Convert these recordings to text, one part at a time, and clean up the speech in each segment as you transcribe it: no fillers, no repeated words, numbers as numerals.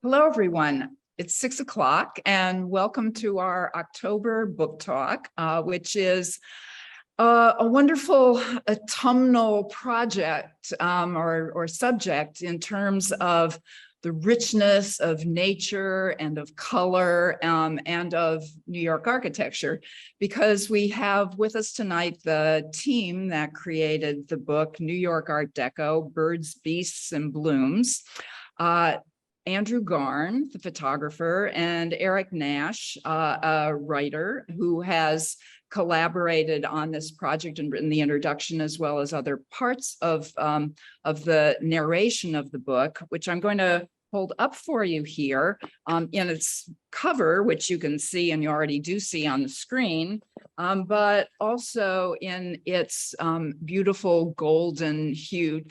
Hello, everyone. It's 6 o'clock and welcome to our October book talk, which is a wonderful autumnal project or subject in terms of the richness of nature and of color and of New York architecture, because we have with us tonight the team that created the book, New York Art Deco, Birds, Beasts, and Blooms. Andrew Garn, the photographer, and Eric Nash, a writer who has collaborated on this project and written the introduction as well as other parts of the narration of the book, which I'm going to hold up for you here in its cover, which you can see and you already do see on the screen, but also in its beautiful golden hued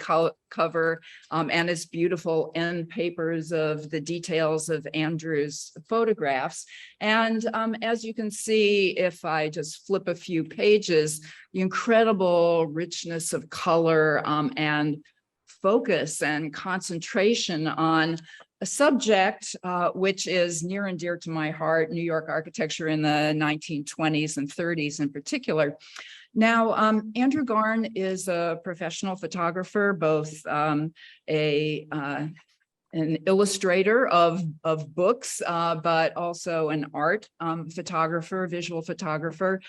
cover and its beautiful end papers of the details of Andrew's photographs. And as you can see, if I just flip a few pages, the incredible richness of color and focus and concentration on a subject which is near and dear to my heart, New York architecture in the 1920s and 30s in particular. Now, Andrew Garn is a professional photographer, both an illustrator of books, but also an art photographer, visual photographer,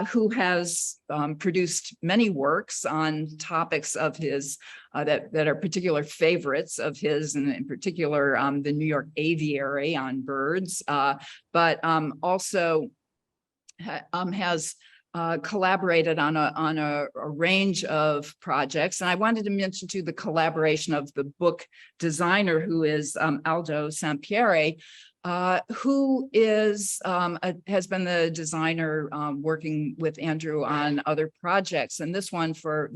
who has produced many works on topics of his that are particular favorites of his, and in particular the New York aviary on birds, but also has collaborated on a range of projects. And I wanted to mention too the collaboration of the book designer, who is Aldo Sampieri, who is has been the designer working with Andrew on other projects. And this book for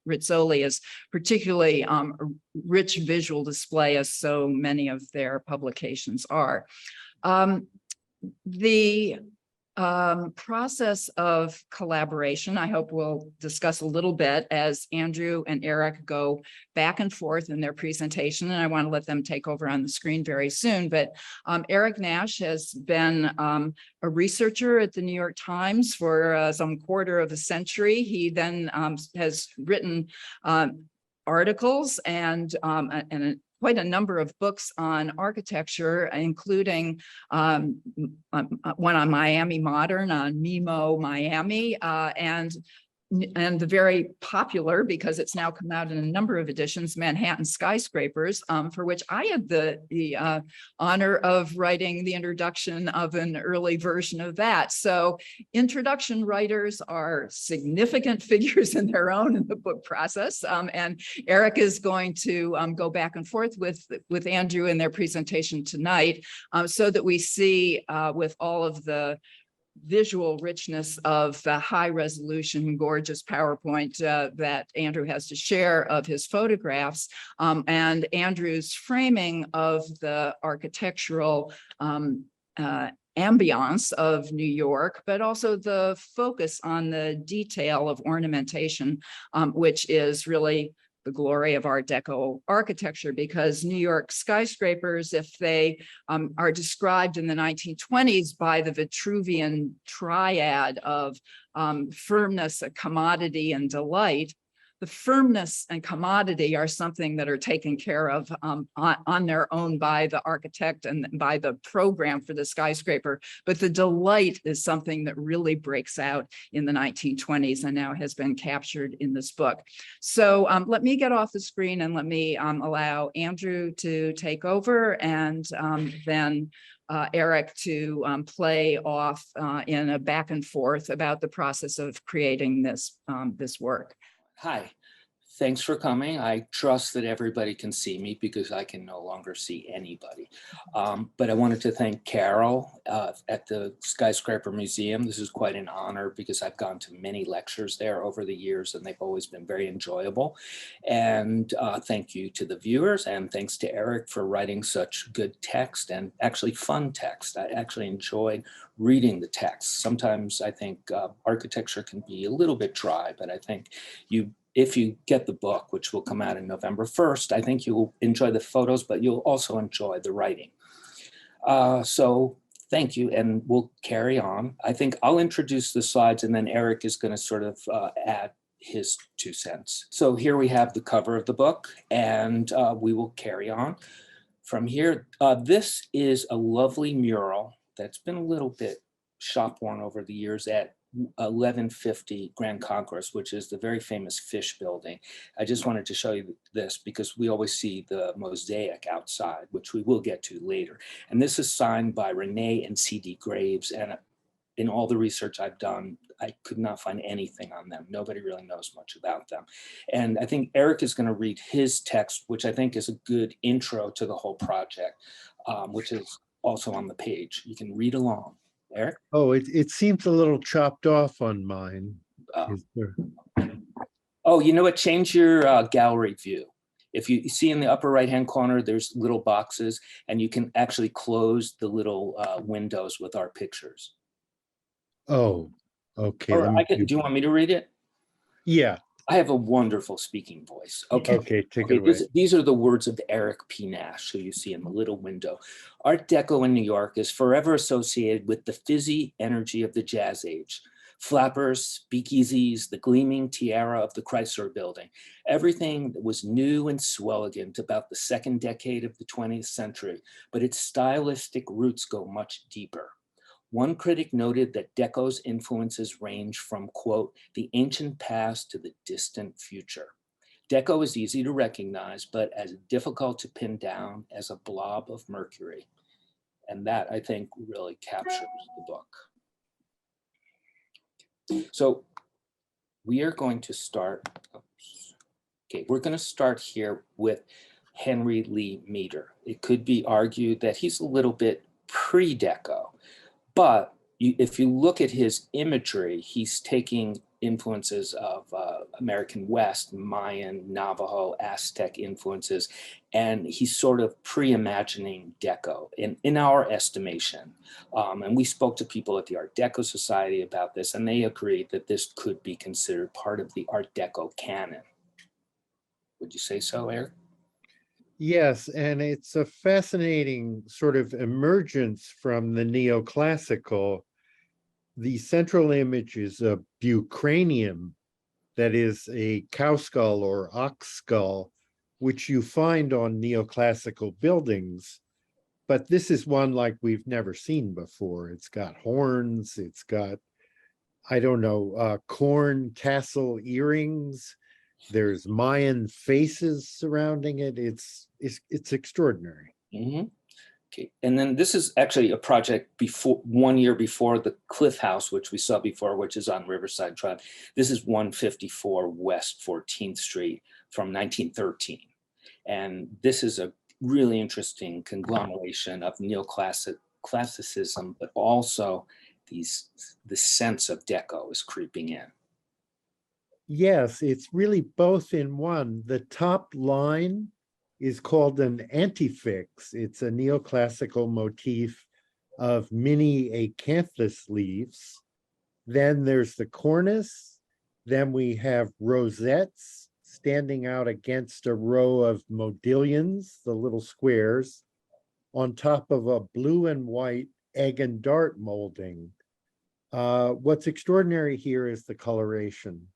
Rizzoli is particularly a rich visual display, as so many of their publications are. The process of collaboration, I hope we'll discuss a little bit as Andrew and Eric go back and forth in their presentation, and I want to let them take over on the screen very soon. But Eric Nash has been a researcher at the New York Times for some quarter of a century. He then has written articles and quite a number of books on architecture, including one on Miami Modern, on MIMO Miami, and the very popular, because it's now come out in a number of editions, Manhattan Skyscrapers, for which I had the honor of writing the introduction of an early version of that. So introduction writers are significant figures in their own in the book process. And Eric is going to go back and forth with Andrew in their presentation tonight, so that we see with all of the visual richness of the high resolution, gorgeous PowerPoint that Andrew has to share of his photographs, and Andrew's framing of the architectural ambiance of New York, but also the focus on the detail of ornamentation, which is really the glory of Art Deco architecture, because New York skyscrapers, if they are described in the 1920s by the Vitruvian triad of firmness, commodity, and delight, the firmness and commodity are something that are taken care of on their own by the architect and by the program for the skyscraper. But the delight is something that really breaks out in the 1920s and now has been captured in this book. So let me get off the screen and let me allow Andrew to take over, and then Eric to play off in a back and forth about the process of creating this work. Hi, thanks for coming. I trust that everybody can see me because I can no longer see anybody. But I wanted to thank Carol at the Skyscraper Museum. This is quite an honor because I've gone to many lectures there over the years and they've always been very enjoyable. And thank you to the viewers, and thanks to Eric for writing such good text and actually fun text. I actually enjoyed reading the text. Sometimes I think architecture can be a little bit dry, but I think you if you get the book, which will come out in November 1st, I think you'll enjoy the photos, but you'll also enjoy the writing. So thank you, and we'll carry on. I think I'll introduce the slides, and then Eric is going to sort of add his 2 cents. So here we have the cover of the book, and we will carry on from here. This is a lovely mural that's been a little bit shop worn over the years at 1150 Grand Concourse, which is the very famous Fish Building. I just wanted to show you this because we always see the mosaic outside, which we will get to later. And this is signed by Renee and C.D. Graves. And in all the research I've done, I could not find anything on them. Nobody really knows much about them. And I think Eric is going to read his text, which I think is a good intro to the whole project, which is also on the page. You can read along. Eric? Oh, it seems a little chopped off on mine. Is there... Oh, you know what? Change your gallery view. If you see in the upper right-hand corner, there's little boxes, and you can actually close the little windows with our pictures. Oh, okay. Or do you want me to read it? Yeah. I have a wonderful speaking voice. Okay. Okay, take it away. These are the words of Eric P. Nash, who you see in the little window. Art Deco in New York is forever associated with the fizzy energy of the Jazz Age. Flappers, speakeasies, the gleaming tiara of the Chrysler Building. Everything that was new and swelligant about the second decade of the 20th century, but its stylistic roots go much deeper. One critic noted that Deco's influences range from, quote, the ancient past to the distant future. Deco is easy to recognize, but as difficult to pin down as a blob of mercury. And that, I think, really captures the book. So we are going to start, we're going to start here with Henry Lee Meter. It could be argued that he's a little bit pre-Deco. But if you look at his imagery, he's taking influences of American West, Mayan, Navajo, Aztec influences, and he's sort of pre-imagining Deco in our estimation. And we spoke to people at the Art Deco Society about this, and they agreed that this could be considered part of the Art Deco canon. Would you say so, Eric? Yes, and it's a fascinating sort of emergence from the neoclassical. The central image is a bucranium, that is a cow skull or ox skull, which you find on neoclassical buildings. But this is one like we've never seen before. It's got horns, it's got, I don't know, corn tassel earrings. There's Mayan faces surrounding it. It's extraordinary. Mm-hmm. Okay, and then this is actually a project before 1 year before the Cliff House, which we saw before, which is on Riverside Drive. This is 154 West 14th Street from 1913, and this is a really interesting conglomeration of neoclassicism, but also the sense of Deco is creeping in. Yes, it's really both in one. The top line is called an antefix. It's a neoclassical motif of many acanthus leaves. Then there's the cornice. Then we have rosettes standing out against a row of modillions, the little squares, on top of a blue and white egg and dart molding. What's extraordinary here is the coloration.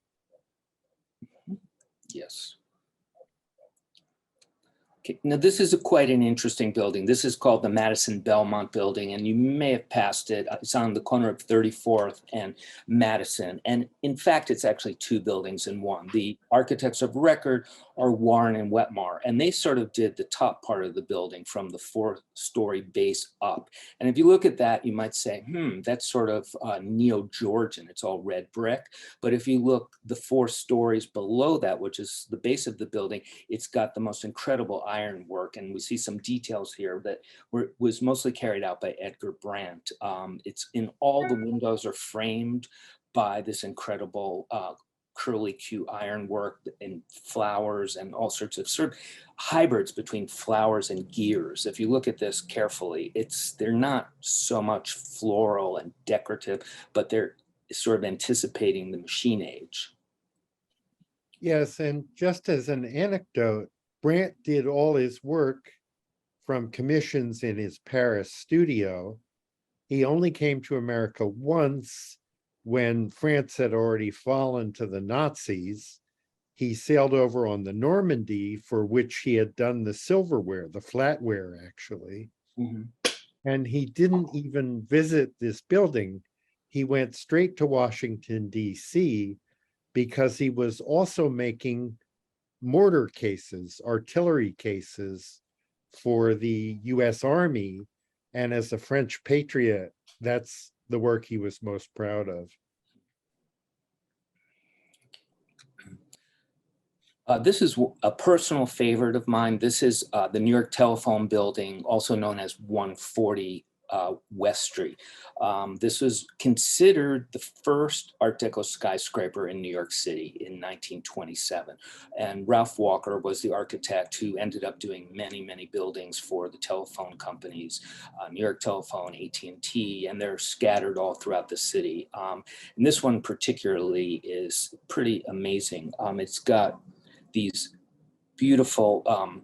Yes. Okay. Now this is quite an interesting building. This is called the Madison Belmont Building, and you may have passed it. It's on the corner of 34th and Madison. And in fact, it's actually two buildings in one. The architects of record are Warren and Wetmar, and they sort of did the top part of the building from the fourth-story base up. And if you look at that, you might say, that's sort of neo-Georgian. It's all red brick. But if you look the 4 stories below that, which is the base of the building, it's got the most incredible ironwork, and we see some details here that was mostly carried out by Edgar Brandt. It's in all the windows are framed by this incredible curly Q ironwork and flowers and all sorts of sort of hybrids between flowers and gears. If you look at this carefully, they're not so much floral and decorative, but they're sort of anticipating the machine age. Yes, and just as an anecdote, Brandt did all his work from commissions in his Paris studio. He only came to America once when France had already fallen to the Nazis. He sailed over on the Normandy, for which he had done the silverware, the flatware, actually. Mhm. And he didn't even visit this building. He went straight to Washington, D.C., because he was also making mortar cases, artillery cases for the US Army. And as a French patriot, that's the work he was most proud of. This is a personal favorite of mine. This is the New York Telephone Building, also known as 140 West Street. This was considered the first Art Deco skyscraper in New York City in 1927. And Ralph Walker was the architect who ended up doing many, many buildings for the telephone companies, New York Telephone, AT&T, and they're scattered all throughout the city. And this one particularly is pretty amazing. It's got these beautiful,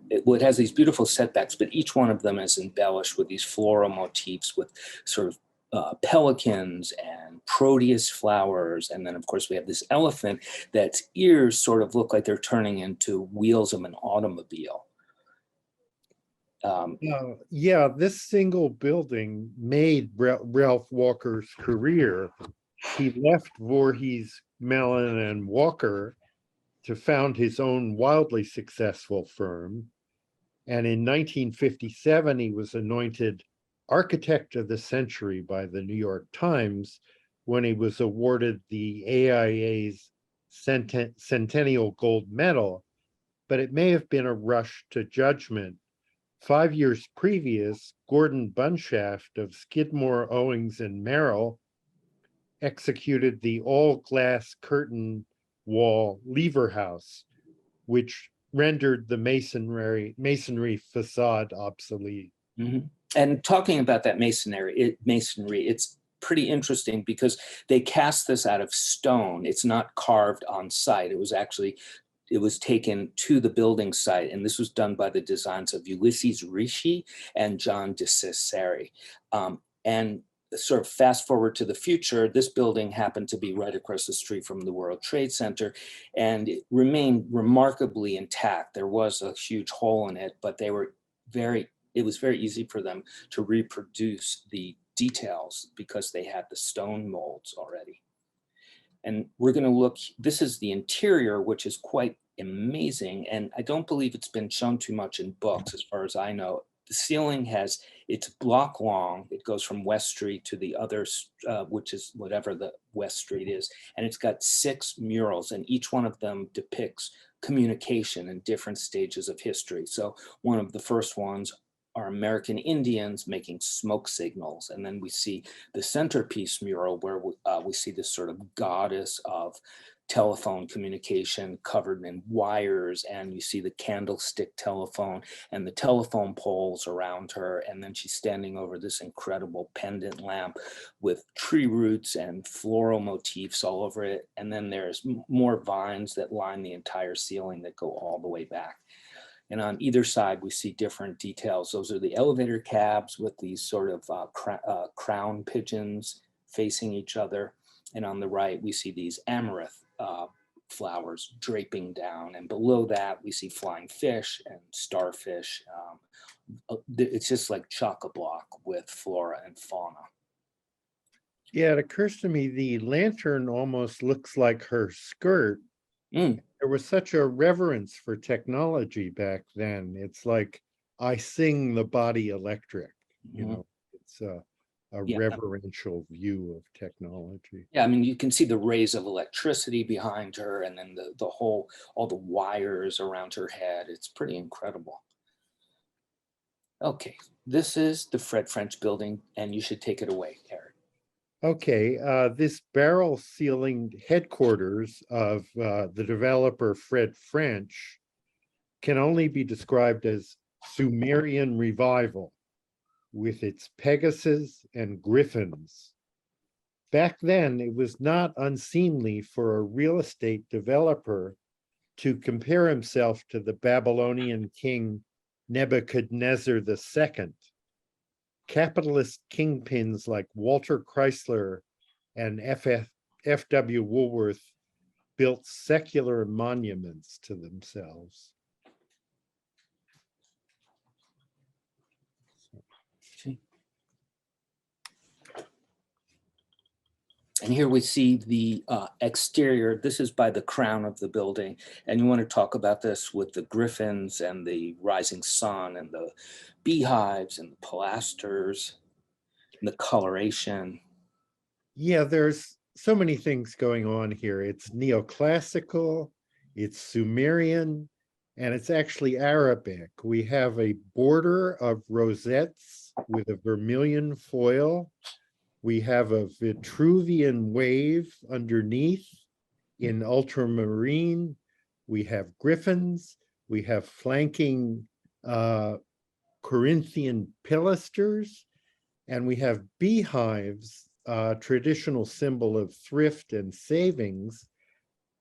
it has these beautiful setbacks, but each one of them is embellished with these floral motifs with sort of pelicans and Proteus flowers. And then of course we have this elephant that's ears sort of look like they're turning into wheels of an automobile. Yeah, this single building made Ralph Walker's career. He left Voorhees, Mellon, and Walker to found his own wildly successful firm. And in 1957, he was anointed Architect of the Century by the New York Times when he was awarded the AIA's Centennial Gold Medal. But it may have been a rush to judgment. 5 years previous, Gordon Bunshaft of Skidmore, Owings, and Merrill executed the all-glass curtain wall lever house, which rendered the masonry facade obsolete. Mm-hmm. And talking about that masonry, it's pretty interesting because they cast this out of stone. It's not carved on site. It was taken to the building site, and this was done by the designs of Ulysses Ricci and John de Cesare. And sort of fast forward to the future, this building happened to be right across the street from the World Trade Center, and it remained remarkably intact. There was a huge hole in it, but it was very easy for them to reproduce the details because they had the stone molds already. And we're going to look, this is the interior, which is quite amazing. And I don't believe it's been shown too much in books, as far as I know. The ceiling it's block long. It goes from West Street to the other, which is whatever the West Street is. And it's got 6 murals, and each one of them depicts communication in different stages of history. So one of the first ones are American Indians making smoke signals. And then we see the centerpiece mural where we see this sort of goddess of telephone communication covered in wires, and you see the candlestick telephone and the telephone poles around her. And then she's standing over this incredible pendant lamp with tree roots and floral motifs all over it. And then there's more vines that line the entire ceiling that go all the way back. And on either side, we see different details. Those are the elevator cabs with these sort of crown pigeons facing each other. And on the right, we see these amaranth flowers draping down. And below that, we see flying fish and starfish. It's just like chock-a-block with flora and fauna. Yeah, it occurs to me the lantern almost looks like her skirt. There was such a reverence for technology back then. It's like, I sing the body electric, you know, it's a reverential view of technology. Yeah, I mean, you can see the rays of electricity behind her, and then all the wires around her head. It's pretty incredible. Okay, this is the Fred French building, and you should take it away, Eric. Okay, this barrel ceiling headquarters of the developer Fred French can only be described as Sumerian revival, with its Pegasus and Griffins. Back then, it was not unseemly for a real estate developer to compare himself to the Babylonian king Nebuchadnezzar II. Capitalist kingpins like Walter Chrysler and F.W. Woolworth built secular monuments to themselves. And here we see the exterior. This is by the crown of the building. And you want to talk about this with the griffins and the rising sun and the beehives and the pilasters and the coloration. Yeah, there's so many things going on here. It's neoclassical, it's Sumerian, and it's actually Arabic. We have a border of rosettes with a vermilion foil. We have a Vitruvian wave underneath in ultramarine. We have griffins. We have flanking Corinthian pilasters. And we have beehives, traditional symbol of thrift and savings,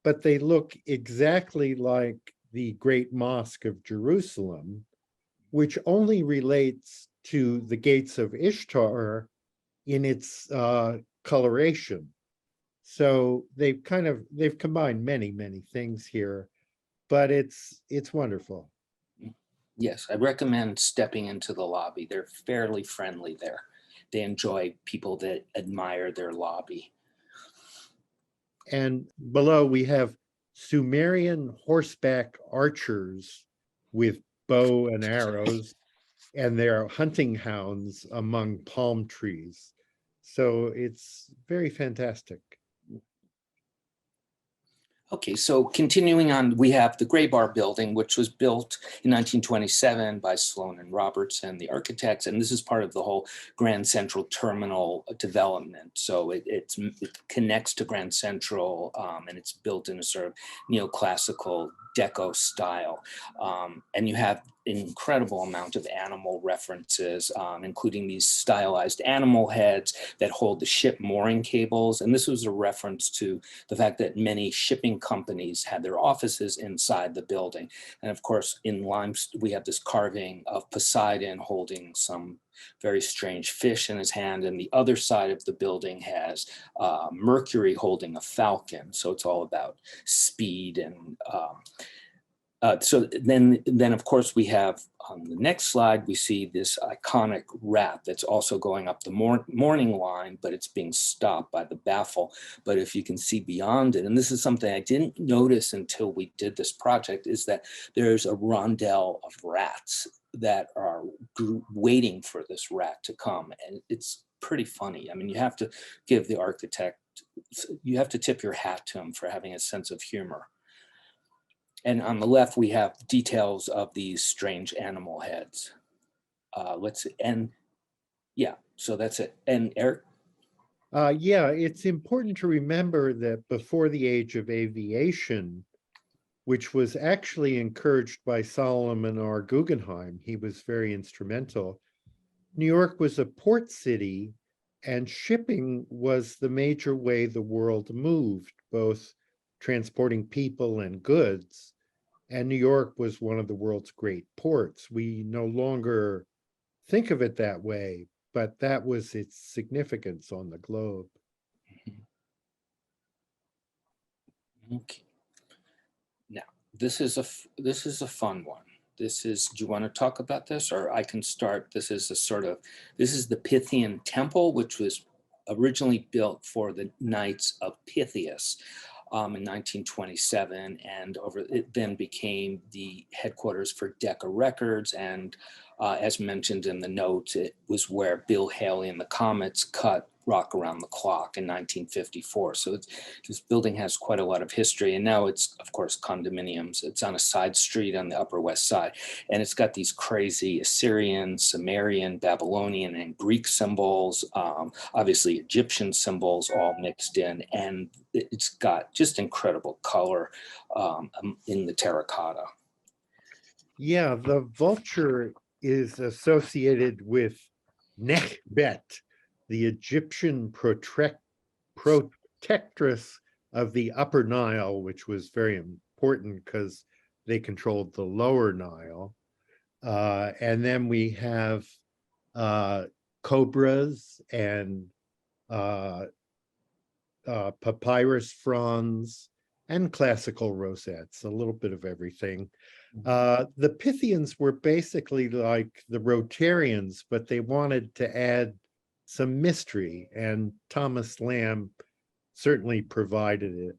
but they look exactly like the Great Mosque of Jerusalem, which only relates to the gates of Ishtar in its coloration. So they've combined many things here, but it's wonderful. Yes, I recommend stepping into the lobby. They're fairly friendly there. They enjoy people that admire their lobby. And below we have Sumerian horseback archers with bow and arrows, and they're hunting hounds among palm trees. So it's very fantastic. Okay, so continuing on, we have the Gray Bar Building, which was built in 1927 by Sloan and Robertson, the architects, and this is part of the whole Grand Central Terminal development. So it connects to Grand Central, and it's built in a sort of neoclassical deco style. And you have an incredible amount of animal references, including these stylized animal heads that hold the ship mooring cables. And this was a reference to the fact that many shipping companies had their offices inside the building. And of course, in limestone, we have this carving of Poseidon holding some very strange fish in his hand, and the other side of the building has Mercury holding a falcon. So it's all about speed. And so then of course we have on the next slide, we see this iconic rat that's also going up the morning line, but it's being stopped by the baffle. But if you can see beyond it, and this is something I didn't notice until we did this project, is that there's a rondel of rats that are waiting for this rat to come. And it's pretty funny. I mean, you have to give the architect, you have to tip your hat to him for having a sense of humor. And on the left, we have details of these strange animal heads. Let's see, and yeah, so that's it. And Eric? Yeah, it's important to remember that before the age of aviation, which was actually encouraged by Solomon R. Guggenheim, he was very instrumental, New York was a port city, and shipping was the major way the world moved, both transporting people and goods. And New York was one of the world's great ports. We no longer think of it that way, but that was its significance on the globe. Okay. Now, this is a fun one. This is, do you want to talk about this, or I can start? This is the Pythian Temple, which was originally built for the Knights of Pythias in 1927, and it then became the headquarters for Decca Records. And as mentioned in the notes, it was where Bill Haley and the Comets cut Rock Around the Clock in 1954. So this building has quite a lot of history, and now it's, of course, condominiums. It's on a side street on the Upper West Side, and it's got these crazy Assyrian, Sumerian, Babylonian, and Greek symbols, obviously Egyptian symbols all mixed in, and it's got just incredible color in the terracotta. Yeah, the vulture is associated with Nekhbet, the Egyptian protectress of the Upper Nile, which was very important because they controlled the lower Nile. And then we have cobras and papyrus fronds and classical rosettes, a little bit of everything. The Pythians were basically like the Rotarians, but they wanted to add some mystery, and Thomas Lamb certainly provided it.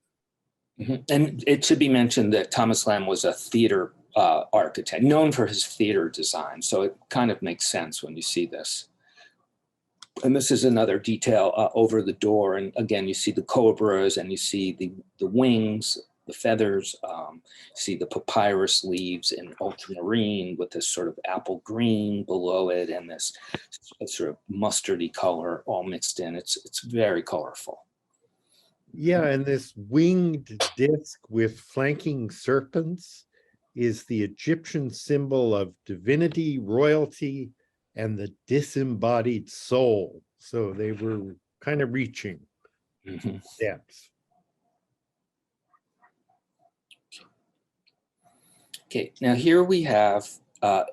And it should be mentioned that Thomas Lamb was a theater architect, known for his theater design. So it kind of makes sense when you see this. And this is another detail over the door. And again, you see the cobras and you see the wings, the feathers, see the papyrus leaves in ultramarine with this sort of apple green below it and this sort of mustardy color all mixed in. It's very colorful. Yeah, and this winged disc with flanking serpents is the Egyptian symbol of divinity, royalty, and the disembodied soul. So they were kind of reaching depths. Okay, now here we have a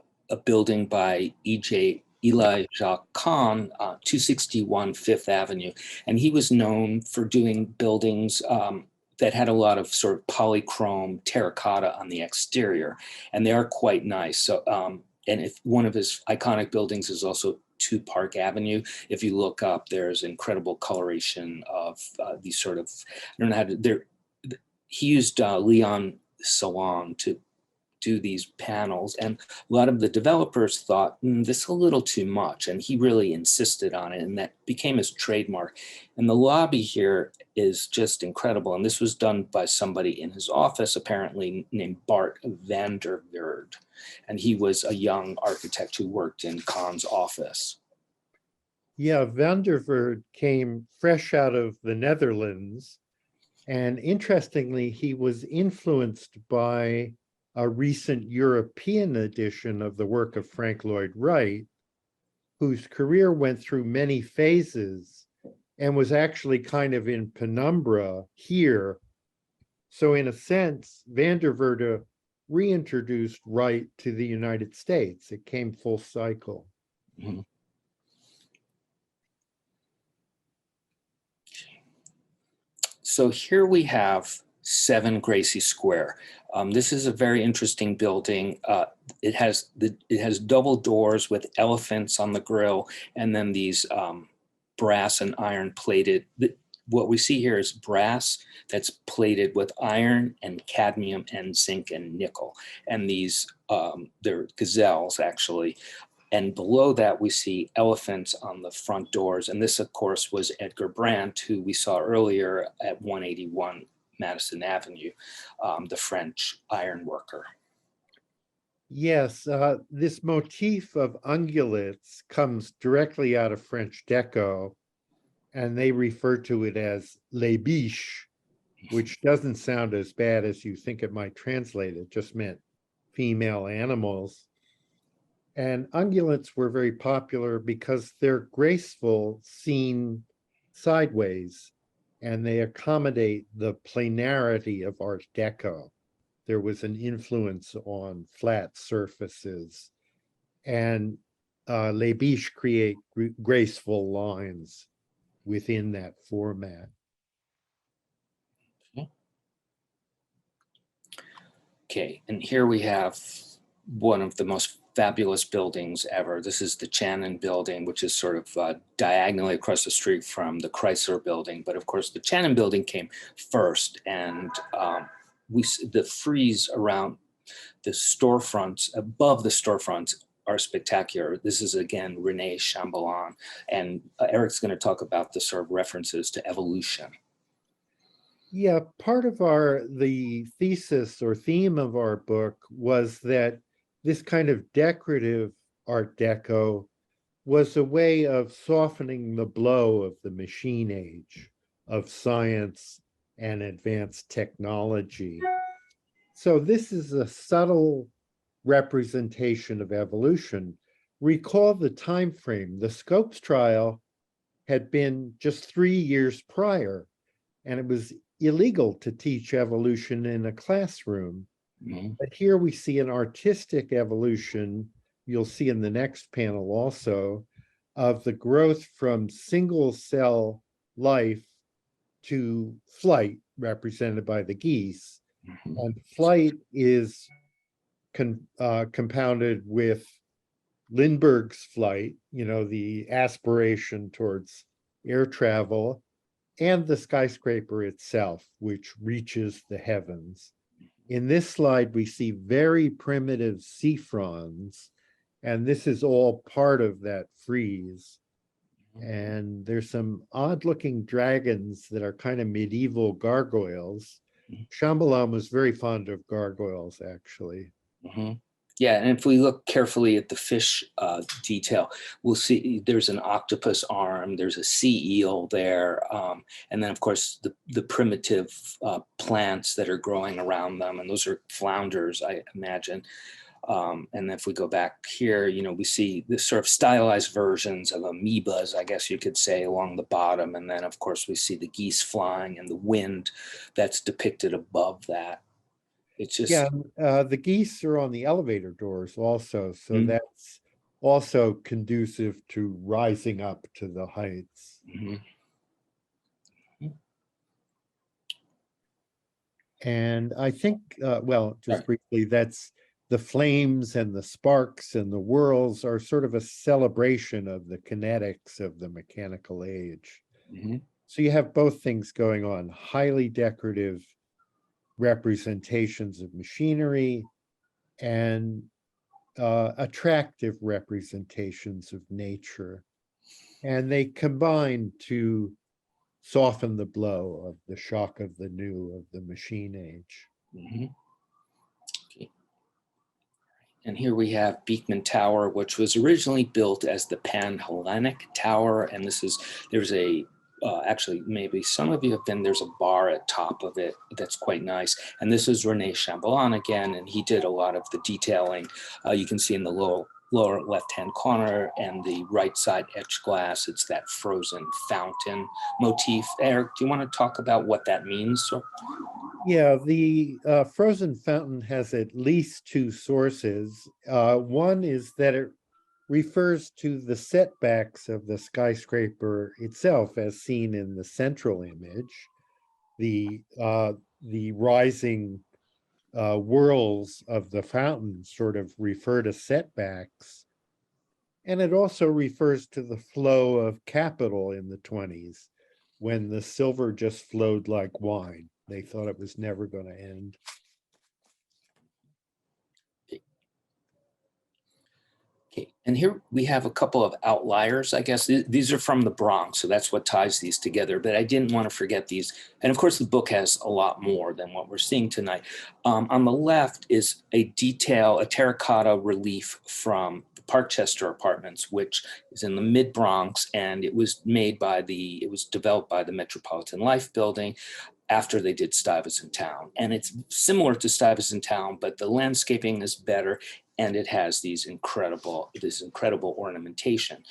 building by Eli Jacques Kahn, 261 Fifth Avenue. And he was known for doing buildings that had a lot of sort of polychrome terracotta on the exterior. And they are quite nice. So, and if one of his iconic buildings is also 2 Park Avenue. If you look up, there's incredible coloration of these sort of, I don't know how to, he used Leon Salon to do these panels, and a lot of the developers thought this is a little too much, and he really insisted on it, and that became his trademark. And the lobby here is just incredible, and this was done by somebody in his office apparently named Bart van der Veerde, and he was a young architect who worked in Kahn's office. Yeah, van der Veerde came fresh out of the Netherlands, and interestingly, he was influenced by a recent European edition of the work of Frank Lloyd Wright, whose career went through many phases and was actually kind of in penumbra here. So in a sense, van der Veerde reintroduced Wright to the United States. It came full cycle. Mm-hmm. So here we have 7 Gracie Square. This is a very interesting building. It has double doors with elephants on the grill, and then these brass and iron plated. What we see here is brass that's plated with iron and cadmium and zinc and nickel. And these, they're gazelles actually. And below that, we see elephants on the front doors. And this, of course, was Edgar Brandt, who we saw earlier at 181 Madison Avenue, the French iron worker. Yes, this motif of ungulates comes directly out of French Deco, and they refer to it as les biches, which doesn't sound as bad as you think it might translate. It just meant female animals. And ungulates were very popular because they're graceful seen sideways, and they accommodate the planarity of Art Deco. There was an influence on flat surfaces, and les biches create graceful lines within that format. Okay, and here we have one of the most fabulous buildings ever. This is the Channen Building, which is sort of diagonally across the street from the Chrysler Building. But of course, the Channen Building came first, and the frieze around the storefronts, above the storefronts, are spectacular. This is again Rene Chambellan, and Eric's going to talk about the sort of references to evolution. Yeah, part of the thesis or theme of our book was that this kind of decorative Art Deco was a way of softening the blow of the machine age, of science and advanced technology. So this is a subtle representation of evolution. Recall the time frame. The Scopes trial had been just 3 years prior, and it was illegal to teach evolution in a classroom. Mhm. But here we see an artistic evolution, you'll see in the next panel also, of the growth from single cell life to flight, represented by the geese. Mhm. And flight is compounded with Lindbergh's flight, the aspiration towards air travel, and the skyscraper itself, which reaches the heavens. In this slide, we see very primitive sea fronds, and this is all part of that frieze. And there's some odd looking dragons that are kind of medieval gargoyles. Shambhala was very fond of gargoyles, actually. Mhm. Yeah, and if we look carefully at the fish detail, we'll see there's an octopus arm, there's a sea eel there, and then of course the primitive plants that are growing around them, and those are flounders, I imagine. And if we go back here, we see this sort of stylized versions of amoebas, I guess you could say, along the bottom, and then of course we see the geese flying and the wind that's depicted above that. It's just the geese are on the elevator doors also, so Mhm. that's also conducive to rising up to the heights. Mhm. And I think, just Right. briefly, that's the flames and the sparks and the whirls are sort of a celebration of the kinetics of the mechanical age. Mhm. So you have both things going on, highly decorative representations of machinery and attractive representations of nature. And they combine to soften the blow of the shock of the new, of the machine age. Mhm. Okay. And here we have Beekman Tower, which was originally built as the Pan-Hellenic Tower. And there's actually, maybe some of you have been, there's a bar at top of it that's quite nice. And this is Rene Chambellan again, and he did a lot of the detailing. You can see in the lower left-hand corner and the right side etched glass, it's that frozen fountain motif. Eric, do you want to talk about what that means? Yeah, the frozen fountain has at least two sources. One is that it refers to the setbacks of the skyscraper itself, as seen in the central image. The rising whirls of the fountain sort of refer to setbacks. And it also refers to the flow of capital in the 20s, when the silver just flowed like wine. They thought it was never going to end. Okay, and here we have a couple of outliers, I guess. These are from the Bronx, so that's what ties these together, but I didn't want to forget these. And of course, the book has a lot more than what we're seeing tonight. On the left is a terracotta relief from the Parkchester Apartments, which is in the mid-Bronx, and it was developed by the Metropolitan Life Building after they did Stuyvesant Town. And it's similar to Stuyvesant Town, but the landscaping is better, and it has this incredible ornamentation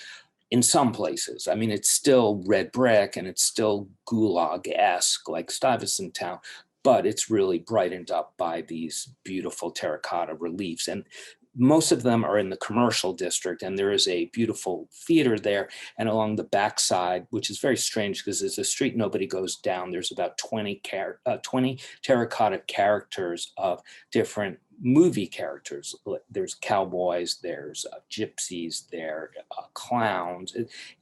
in some places. I mean, it's still red brick and it's still gulag-esque like Stuyvesant Town, but it's really brightened up by these beautiful terracotta reliefs. And most of them are in the commercial district, and there is a beautiful theater there. And along the backside, which is very strange because there's a street nobody goes down, there's about 20 terracotta characters of different movie characters. There's cowboys, there's gypsies, there clowns,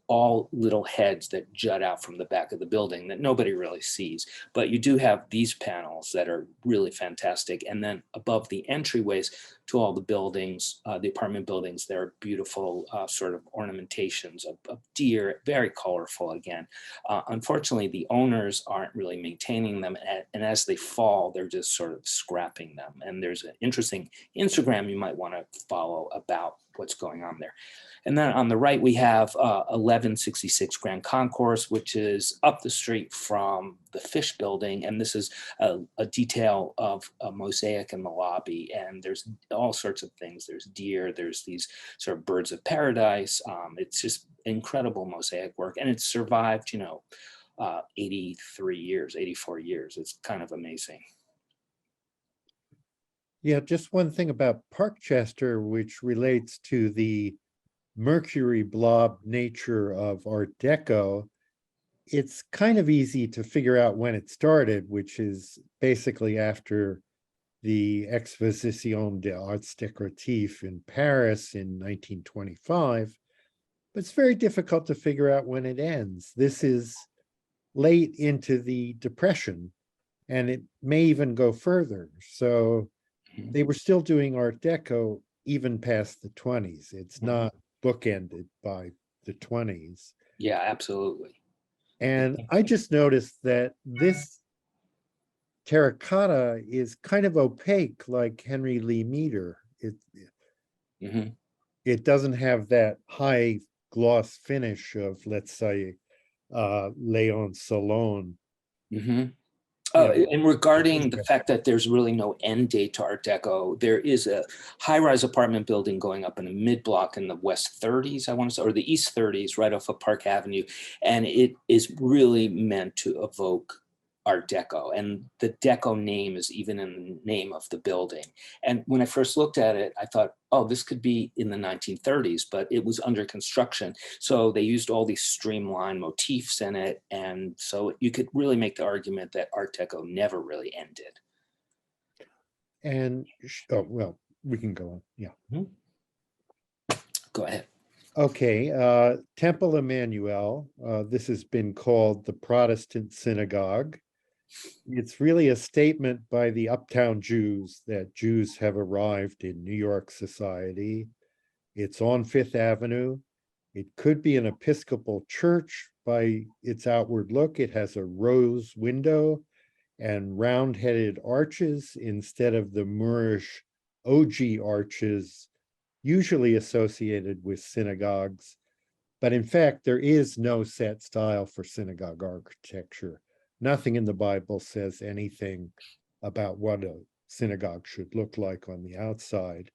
all little heads that jut out from the back of the building that nobody really sees. But you do have these panels that are really fantastic. And then above the entryways to all the buildings, the apartment buildings, there are beautiful sort of ornamentations of deer, very colorful again. Unfortunately, the owners aren't really maintaining them. And as they fall, they're just sort of scrapping them. And there's an interesting Instagram you might want to follow about what's going on there. And then on the right, we have 1166 Grand Concourse, which is up the street from the Fish Building. And this is a detail of a mosaic in the lobby. And there's all sorts of things. There's deer, there's these sort of birds of paradise. It's just incredible mosaic work. And it's survived, 83 years, 84 years. It's kind of amazing. Yeah, just one thing about Parkchester, which relates to the Mercury blob nature of Art Deco. It's kind of easy to figure out when it started, which is basically after the Exposition des Arts Décoratifs in Paris in 1925. But it's very difficult to figure out when it ends. This is late into the Depression, and it may even go further. So they were still doing Art Deco even past the 20s. It's not bookended by the 20s. Yeah, absolutely. And I just noticed that this terracotta is kind of opaque, like Henry Lee Meter. It doesn't have that high gloss finish of, let's say, Léon Salon. And regarding the fact that there's really no end date to Art Deco, there is a high-rise apartment building going up in a mid-block in the West 30s, I want to say, or the East 30s, right off of Park Avenue. And it is really meant to evoke Art Deco. And the Deco name is even in the name of the building. And when I first looked at it, I thought, oh, this could be in the 1930s, but it was under construction. So they used all these streamlined motifs in it. And so you could really make the argument that Art Deco never really ended. And, oh, well, we can go on, yeah. Go ahead. Okay, Temple Emanuel, this has been called the Protestant synagogue. It's really a statement by the uptown Jews that Jews have arrived in New York society. It's on Fifth Avenue. It could be an Episcopal church by its outward look. It has a rose window and round-headed arches instead of the Moorish ogee arches usually associated with synagogues. But in fact, there is no set style for synagogue architecture. Nothing in the Bible says anything about what a synagogue should look like on the outside.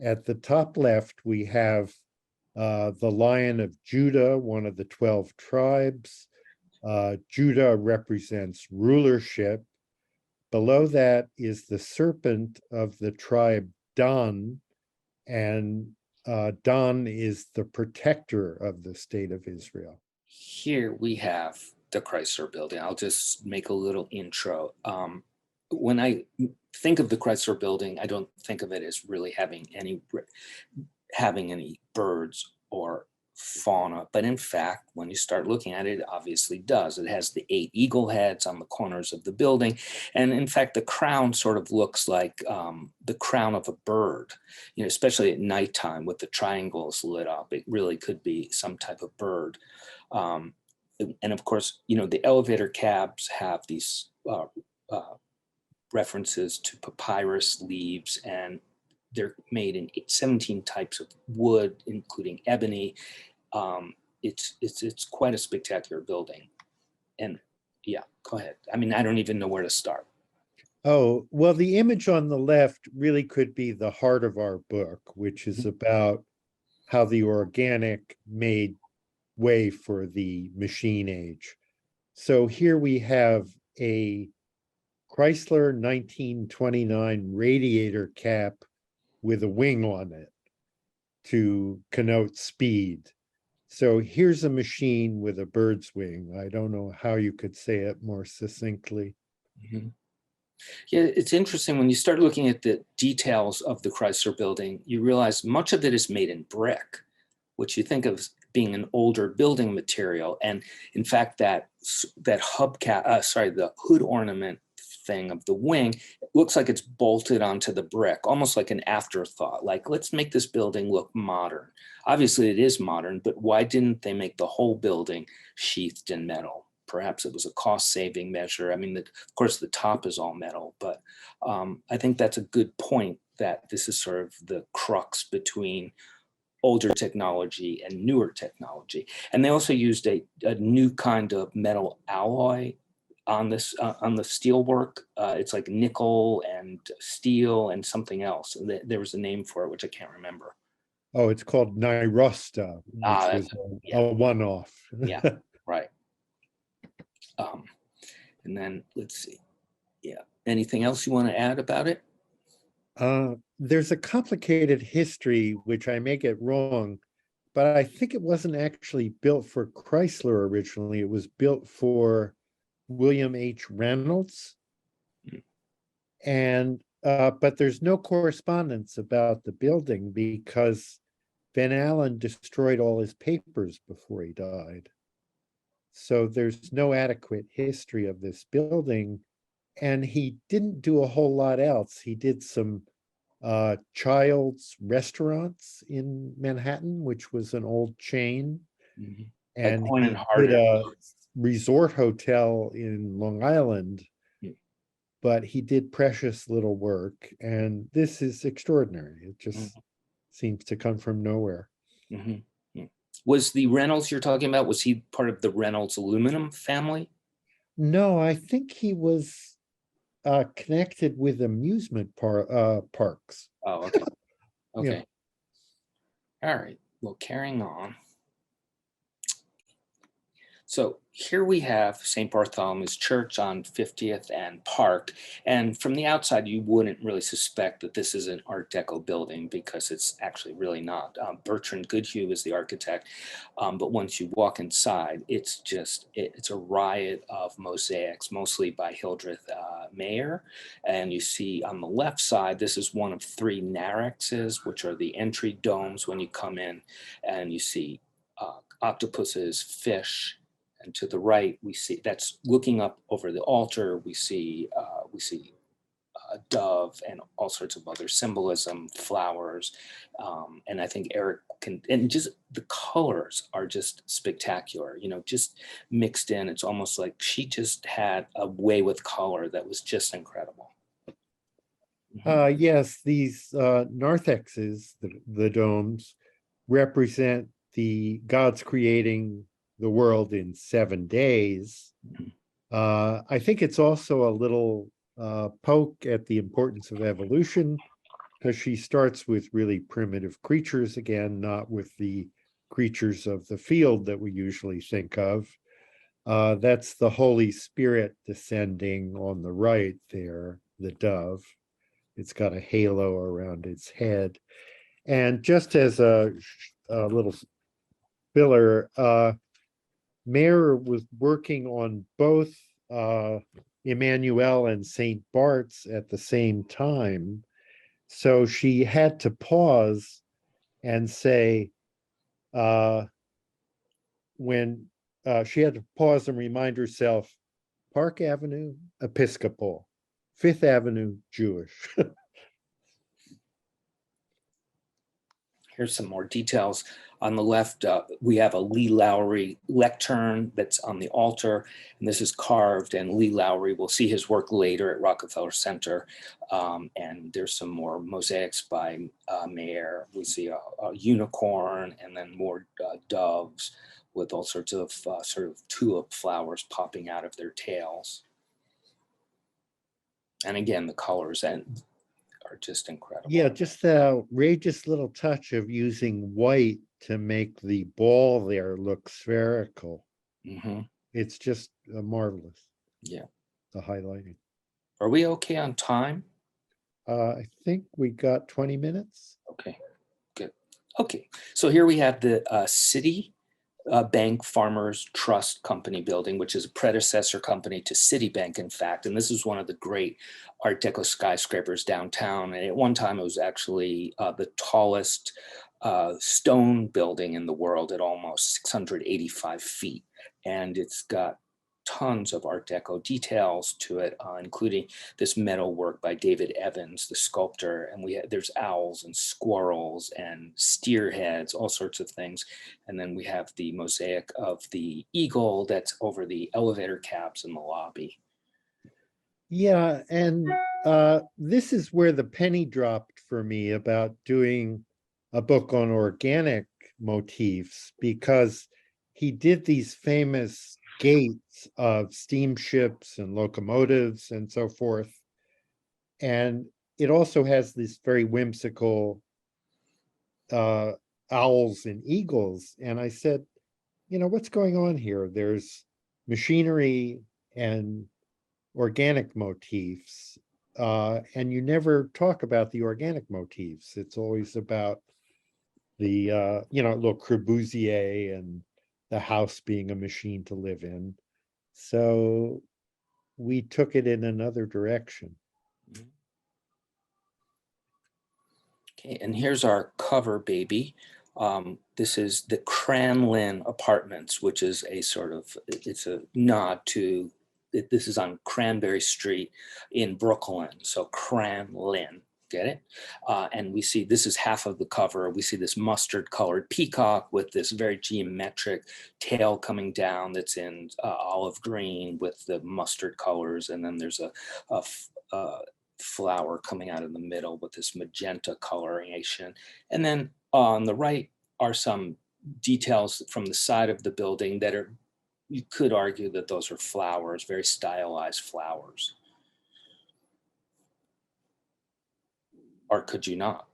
At the top left, we have the Lion of Judah, one of the 12 tribes. Judah represents rulership. Below that is the serpent of the tribe Dan, and Dan is the protector of the state of Israel. Here we have the Chrysler Building. I'll just make a little intro. When I think of the Chrysler Building, I don't think of it as really having any birds or fauna, but in fact, when you start looking at it, it obviously does. It has the 8 eagle heads on the corners of the building, and in fact, the crown sort of looks like the crown of a bird. You know, especially at nighttime with the triangles lit up, it really could be some type of bird. And of course, you know, the elevator cabs have these references to papyrus leaves, and they're made in 17 types of wood, including ebony. It's quite a spectacular building. And yeah, go ahead. I mean, I don't even know where to start. Oh, well, the image on the left really could be the heart of our book, which is about how the organic made way for the machine age. So here we have a Chrysler 1929 radiator cap with a wing on it to connote speed. So here's a machine with a bird's wing. I don't know how you could say it more succinctly. Yeah, it's interesting when you start looking at the details of the Chrysler Building, you realize much of it is made in brick, which you think of being an older building material. And in fact, that hubcap, the hood ornament thing of the wing, it looks like it's bolted onto the brick, almost like an afterthought, like, let's make this building look modern. Obviously it is modern, but why didn't they make the whole building sheathed in metal? Perhaps it was a cost-saving measure. I mean, of course, the top is all metal, but I think that's a good point, that this is sort of the crux between older technology and newer technology. And they also used a new kind of metal alloy on this on the steel work. It's like nickel and steel and something else. And there was a name for it, which I can't remember. Oh, it's called Nyrosta, which was a one-off. Yeah, right. And then let's see. Yeah. Anything else you want to add about it? There's a complicated history, which I may get wrong, but I think it wasn't actually built for Chrysler originally. It was built for William H. Reynolds. And but there's no correspondence about the building because Van Allen destroyed all his papers before he died. So there's no adequate history of this building. And he didn't do a whole lot else. He did some child's restaurants in Manhattan, which was an old chain. Mhm. And Horn and he Harding. did a resort hotel in Long Island, Yeah. but he did precious little work. And this is extraordinary. It just seems to come from nowhere. Mhm. Yeah. Was the Reynolds you're talking about, was he part of the Reynolds aluminum family? No, I think he was connected with amusement parks. Oh, okay. Yeah. Okay. All right. Well, carrying on. So here we have St. Bartholomew's Church on 50th and Park. And from the outside, you wouldn't really suspect that this is an Art Deco building because it's actually really not. Bertrand Goodhue is the architect. But once you walk inside, it's a riot of mosaics, mostly by Hildreth Mayer. And you see on the left side, this is one of 3 narrexes, which are the entry domes when you come in. And you see octopuses, fish. And to the right, we see that's looking up over the altar. We see a dove and all sorts of other symbolism, flowers, and I think Eric can. And just the colors are just spectacular. You know, just mixed in. It's almost like she just had a way with color that was just incredible. Yes, these narthexes, the domes, represent the gods creating the world in 7 days. I think it's also a little poke at the importance of evolution, because she starts with really primitive creatures again, not with the creatures of the field that we usually think of. That's the Holy Spirit descending on the right there, the dove. It's got a halo around its head. And just as a little filler, Mayer was working on both Emanuel and St. Bart's at the same time. So she had to pause and say, when she had to pause and remind herself, Park Avenue, Episcopal, Fifth Avenue, Jewish. Here's some more details. On the left, we have a Lee Lowry lectern that's on the altar, and this is carved, and Lee Lowry, we'll see his work later at Rockefeller Center. And there's some more mosaics by Mayer. We see a unicorn and then more doves with all sorts of sort of tulip flowers popping out of their tails. And again, the colors and are just incredible. Yeah, just the outrageous little touch of using white to make the ball there look spherical. Mm-hmm. It's just marvelous. Yeah. The highlighting. Are we okay on time? I think we got 20 minutes. Okay, good. Okay, so here we have the City Bank Farmers Trust Company building, which is a predecessor company to Citibank, in fact. And this is one of the great Art Deco skyscrapers downtown. And at one time, it was actually the tallest stone building in the world at almost 685 feet. And it's got tons of Art Deco details to it, including this metal work by David Evans, the sculptor. And there's owls and squirrels and steer heads, all sorts of things. And then we have the mosaic of the eagle that's over the elevator caps in the lobby. Yeah, and this is where the penny dropped for me about doing a book on organic motifs, because he did these famous gates of steamships and locomotives and so forth. And it also has this very whimsical owls and eagles. And I said, you know, what's going on here? There's machinery and organic motifs. And you never talk about the organic motifs. It's always about the, Le Corbusier and the house being a machine to live in. So we took it in another direction. Okay, and here's our cover baby. This is the Cranlin Apartments, which is a sort of, it's a nod to, this is on Cranberry Street in Brooklyn. So Cranlin, get it? And we see, this is half of the cover. We see this mustard colored peacock with this very geometric tail coming down that's in olive green with the mustard colors. And then there's a flower coming out of the middle with this magenta coloration. And then on the right are some details from the side of the building that are, you could argue that those are flowers, very stylized flowers. Or could you not?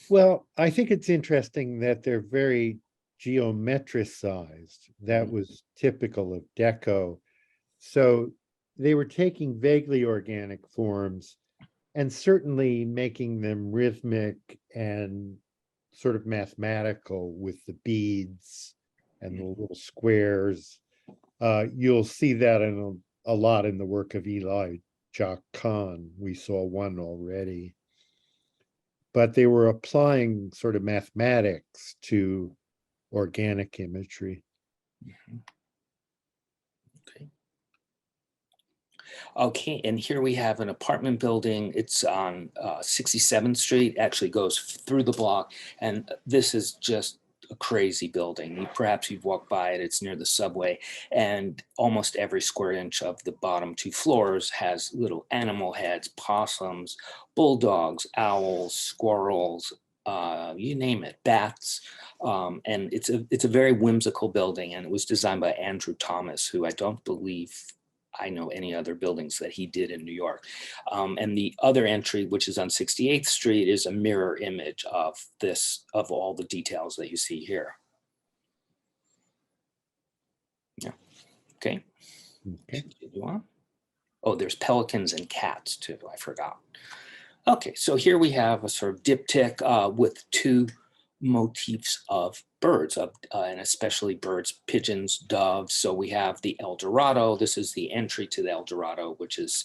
Well, I think it's interesting that they're very geometricized. That was typical of Deco. So they were taking vaguely organic forms and certainly making them rhythmic and sort of mathematical with the beads and the little squares. You'll see that in a lot in the work of Elijah Kahn. We saw one already. But they were applying sort of mathematics to organic imagery. Okay, and here we have an apartment building. It's on 67th Street, actually goes through the block. And this is just a crazy building. Perhaps you've walked by it, it's near the subway. And almost every square inch of the bottom two floors has little animal heads, possums, bulldogs, owls, squirrels, you name it, bats. And it's a very whimsical building. And it was designed by Andrew Thomas, who I don't believe I know any other buildings that he did in New York. And the other entry, which is on 68th Street, is a mirror image of this, of all the details that you see here. Yeah, okay. Continue on. Oh, there's pelicans and cats too, I forgot. Okay, so here we have a sort of diptych with two motifs of birds, and especially birds, pigeons, doves. So we have the El Dorado. This is the entry to the El Dorado, which is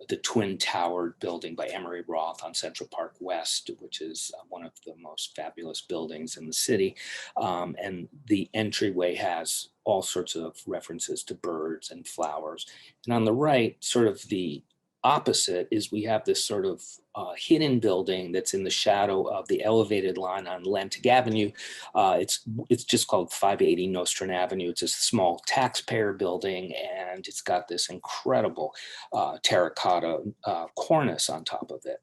the twin towered building by Emery Roth on Central Park West, which is one of the most fabulous buildings in the city. And the entryway has all sorts of references to birds and flowers. And on the right, sort of the opposite is we have this sort of hidden building that's in the shadow of the elevated line on Atlantic Avenue. It's just called 580 Nostrand Avenue. It's a small taxpayer building, and it's got this incredible terracotta cornice on top of it.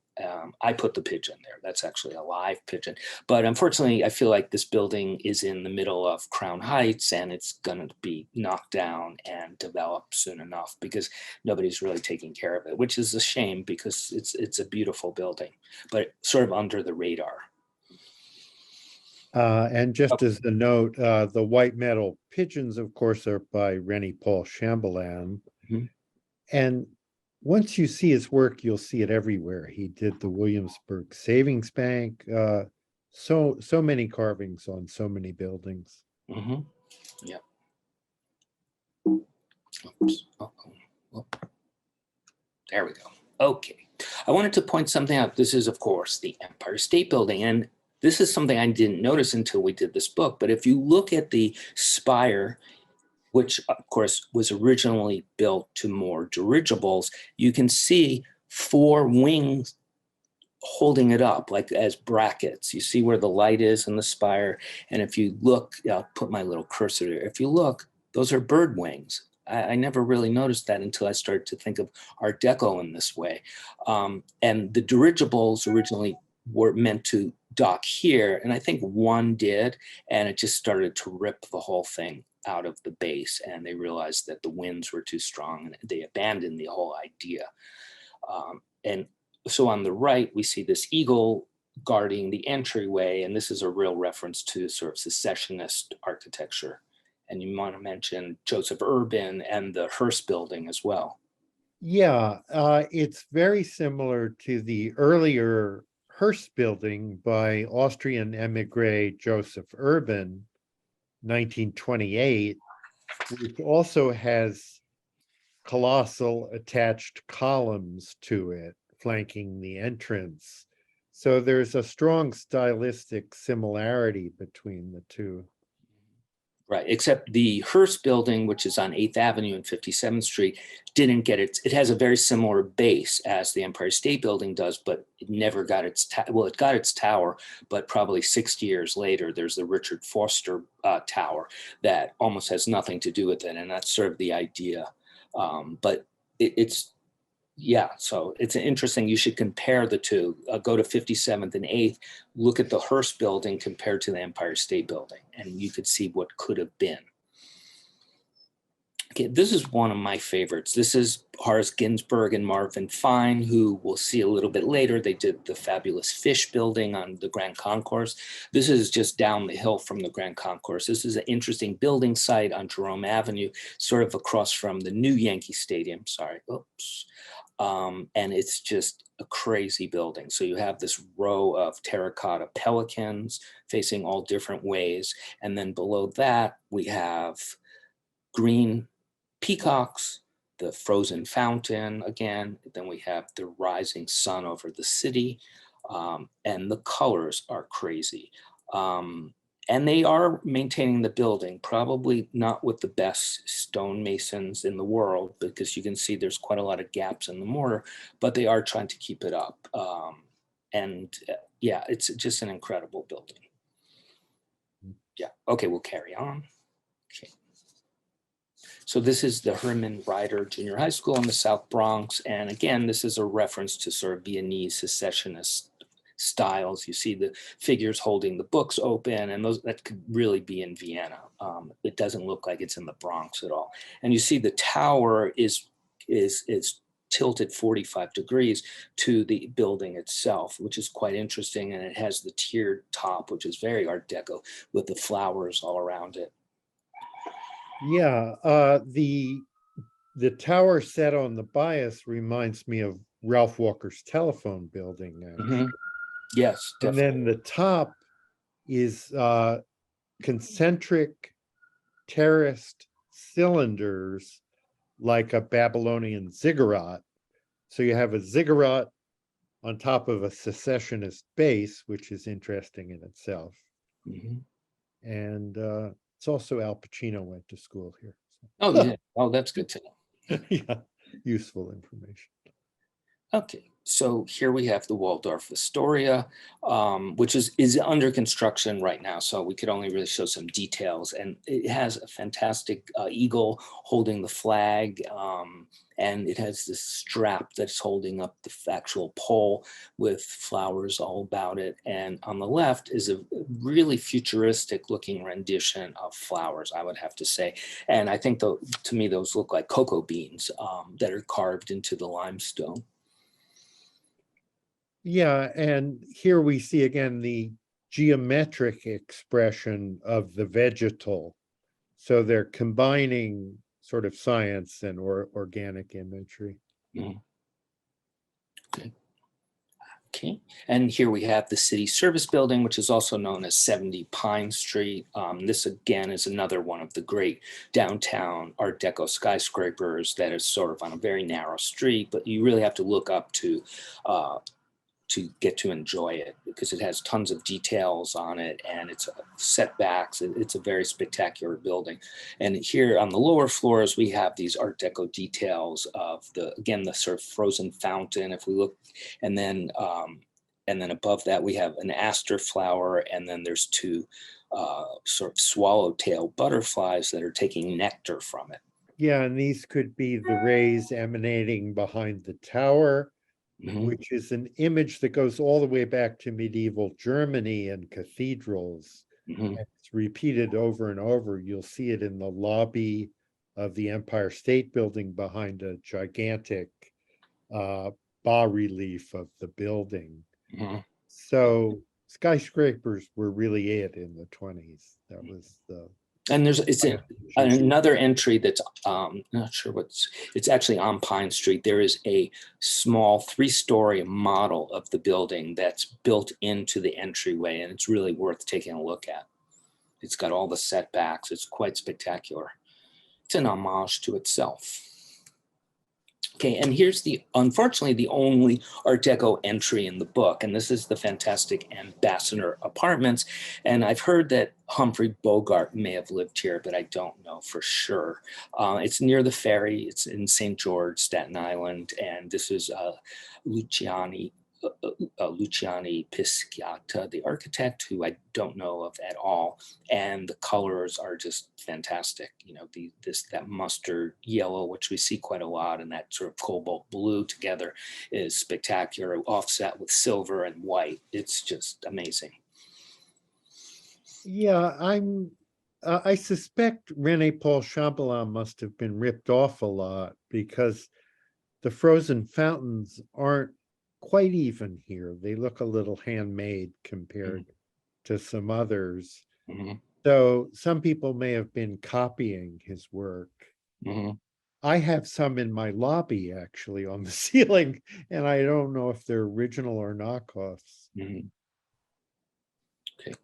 I put the pigeon there. That's actually a live pigeon. But unfortunately, I feel like this building is in the middle of Crown Heights, and it's going to be knocked down and developed soon enough because nobody's really taking care of it, which is a shame because it's a beautiful building, but sort of under the radar. And just as a note, the white metal pigeons, of course, are by Rennie Paul Chamberlain. And once you see his work, you'll see it everywhere. He did the Williamsburg Savings Bank, so many carvings on so many buildings. Yeah. Oops. Oh. There we go. Okay. I wanted to point something out. This is, of course, the Empire State Building. And this is something I didn't notice until we did this book. But if you look at the spire, which of course was originally built to more dirigibles, you can see four wings holding it up like as brackets. You see where the light is in the spire. And if you look, I'll put my little cursor there. If you look, those are bird wings. I never really noticed that until I started to think of Art Deco in this way. And the dirigibles originally were meant to dock here. And I think one did, and it just started to rip the whole thing out of the base, and they realized that the winds were too strong and they abandoned the whole idea. And so on the right, we see this eagle guarding the entryway, and this is a real reference to sort of secessionist architecture. And you want to mention Joseph Urban and the Hearst building as well. Yeah, it's very similar to the earlier Hearst building by Austrian emigre Joseph Urban, 1928, which also has colossal attached columns to it, flanking the entrance. So there's a strong stylistic similarity between the two. Right, except the Hearst building, which is on 8th Avenue and 57th Street, didn't get it has a very similar base as the Empire State Building does, but it never got its, well, it got its tower, but probably 60 years later, there's the Richard Foster Tower that almost has nothing to do with it, and that's sort of the idea. But it's, yeah, so it's interesting. You should compare the two. Go to 57th and 8th, look at the Hearst building compared to the Empire State Building, and you could see what could have been. Okay, this is one of my favorites. This is Horace Ginsburg and Marvin Fine, who we'll see a little bit later. They did the fabulous Fish building on the Grand Concourse. This is just down the hill from the Grand Concourse. This is an interesting building site on Jerome Avenue, sort of across from the new Yankee Stadium. Sorry, oops. And it's just a crazy building. So you have this row of terracotta pelicans facing all different ways. And then below that, we have green peacocks, the frozen fountain again. Then we have the rising sun over the city. And the colors are crazy. And they are maintaining the building, probably not with the best stonemasons in the world, because you can see there's quite a lot of gaps in the mortar, but they are trying to keep it up. Yeah, it's just an incredible building. Yeah, okay, we'll carry on. Okay. So this is the Hermann Ryder Junior High School in the South Bronx. And again, this is a reference to sort of Viennese secessionist styles. You see the figures holding the books open, and those that could really be in Vienna. It doesn't look like it's in the Bronx at all. And you see the tower is tilted 45 degrees to the building itself, which is quite interesting. And it has the tiered top, which is very Art Deco, with the flowers all around it. Yeah, the tower set on the bias reminds me of Ralph Walker's Telephone Building. Mm-hmm. Yes, definitely. And then the top is concentric terraced cylinders like a Babylonian ziggurat. So you have a ziggurat on top of a secessionist base, which is interesting in itself. Mm-hmm. And it's also Al Pacino went to school here. So. Oh, yeah. Oh, that's good to know. Yeah, useful information. Okay, so here we have the Waldorf Astoria, which is under construction right now. So we could only really show some details, and it has a fantastic eagle holding the flag, and it has this strap that's holding up the actual pole with flowers all about it. And on the left is a really futuristic looking rendition of flowers, I would have to say. And I think to me, those look like cocoa beans that are carved into the limestone. Yeah, and here we see again the geometric expression of the vegetal. So they're combining sort of science and organic imagery. Mm. Okay, and here we have the City Service Building, which is also known as 70 Pine Street. This again is another one of the great downtown Art Deco skyscrapers that is sort of on a very narrow street, but you really have to look up to get to enjoy it, because it has tons of details on it, and it's setbacks. It's a very spectacular building. And here on the lower floors, we have these Art Deco details of the sort of frozen fountain, if we look, and then above that we have an aster flower, and then there's two sort of swallowtail butterflies that are taking nectar from it. Yeah, and these could be the rays emanating behind the tower, mm-hmm. which is an image that goes all the way back to medieval Germany and cathedrals. Mm-hmm. And it's repeated over and over. You'll see it in the lobby of the Empire State Building behind a gigantic bas-relief of the building. Mm-hmm. So skyscrapers were really it in the 20s. That was the And another entry that's not sure it's actually on Pine Street. There is a small 3-story model of the building that's built into the entryway, and it's really worth taking a look at. It's got all the setbacks. It's quite spectacular. It's an homage to itself. Okay, and here's unfortunately, the only Art Deco entry in the book, and this is the fantastic Ambassador Apartments. And I've heard that Humphrey Bogart may have lived here, but I don't know for sure. It's near the ferry. It's in St. George, Staten Island, and this is Luciani Pisciata, the architect, who I don't know of at all. And the colors are just fantastic. You know, that mustard yellow, which we see quite a lot, and that sort of cobalt blue together is spectacular, offset with silver and white. It's just amazing. Yeah, I suspect René Paul Chambellan must have been ripped off a lot, because the frozen fountains aren't quite even here. They look a little handmade compared to some others. So some people may have been copying his work. I have some in my lobby actually on the ceiling, and I don't know if they're original or knockoffs. Okay.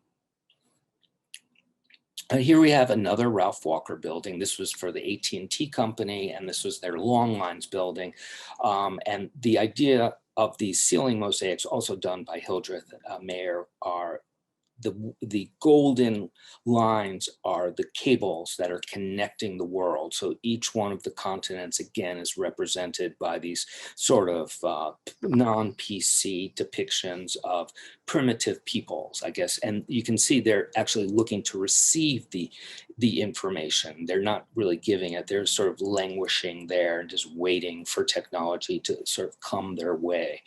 Here we have another Ralph Walker building. This was for the AT&T company, and this was their Long Lines building. And the idea of these ceiling mosaics, also done by Hildreth Mayer, are the golden lines are the cables that are connecting the world. So each one of the continents, again, is represented by these sort of non-PC depictions of primitive peoples, I guess. And you can see they're actually looking to receive the information. They're not really giving it. They're sort of languishing there and just waiting for technology to sort of come their way.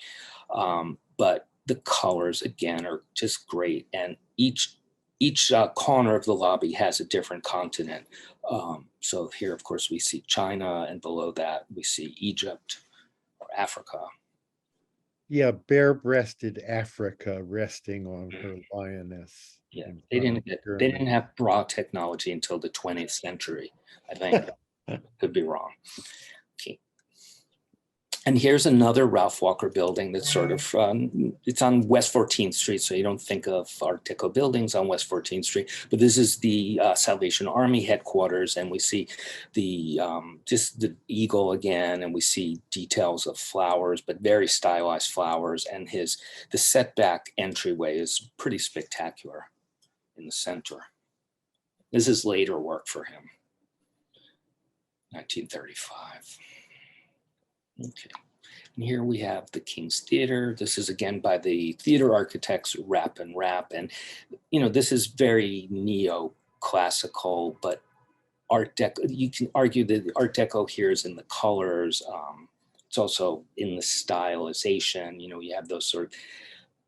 But the colors, again, are just great. And each corner of the lobby has a different continent. So here, of course, we see China, and below that, we see Egypt or Africa. Yeah, bare-breasted Africa resting on her lioness. Yeah, they didn't have bra technology until the 20th century, I think. Could be wrong. Okay. And here's another Ralph Walker building that's sort of, it's on West 14th Street, so you don't think of Art Deco buildings on West 14th Street, but this is the Salvation Army headquarters, and we see just the eagle again, and we see details of flowers, but very stylized flowers, and the setback entryway is pretty spectacular in the center. This is later work for him, 1935. Okay, and here we have the King's Theater. This is again by the theater architects Rapp and Rapp, and this is very neoclassical, but Art Deco. You can argue that Art Deco here is in the colors. It's also in the stylization. You have those sort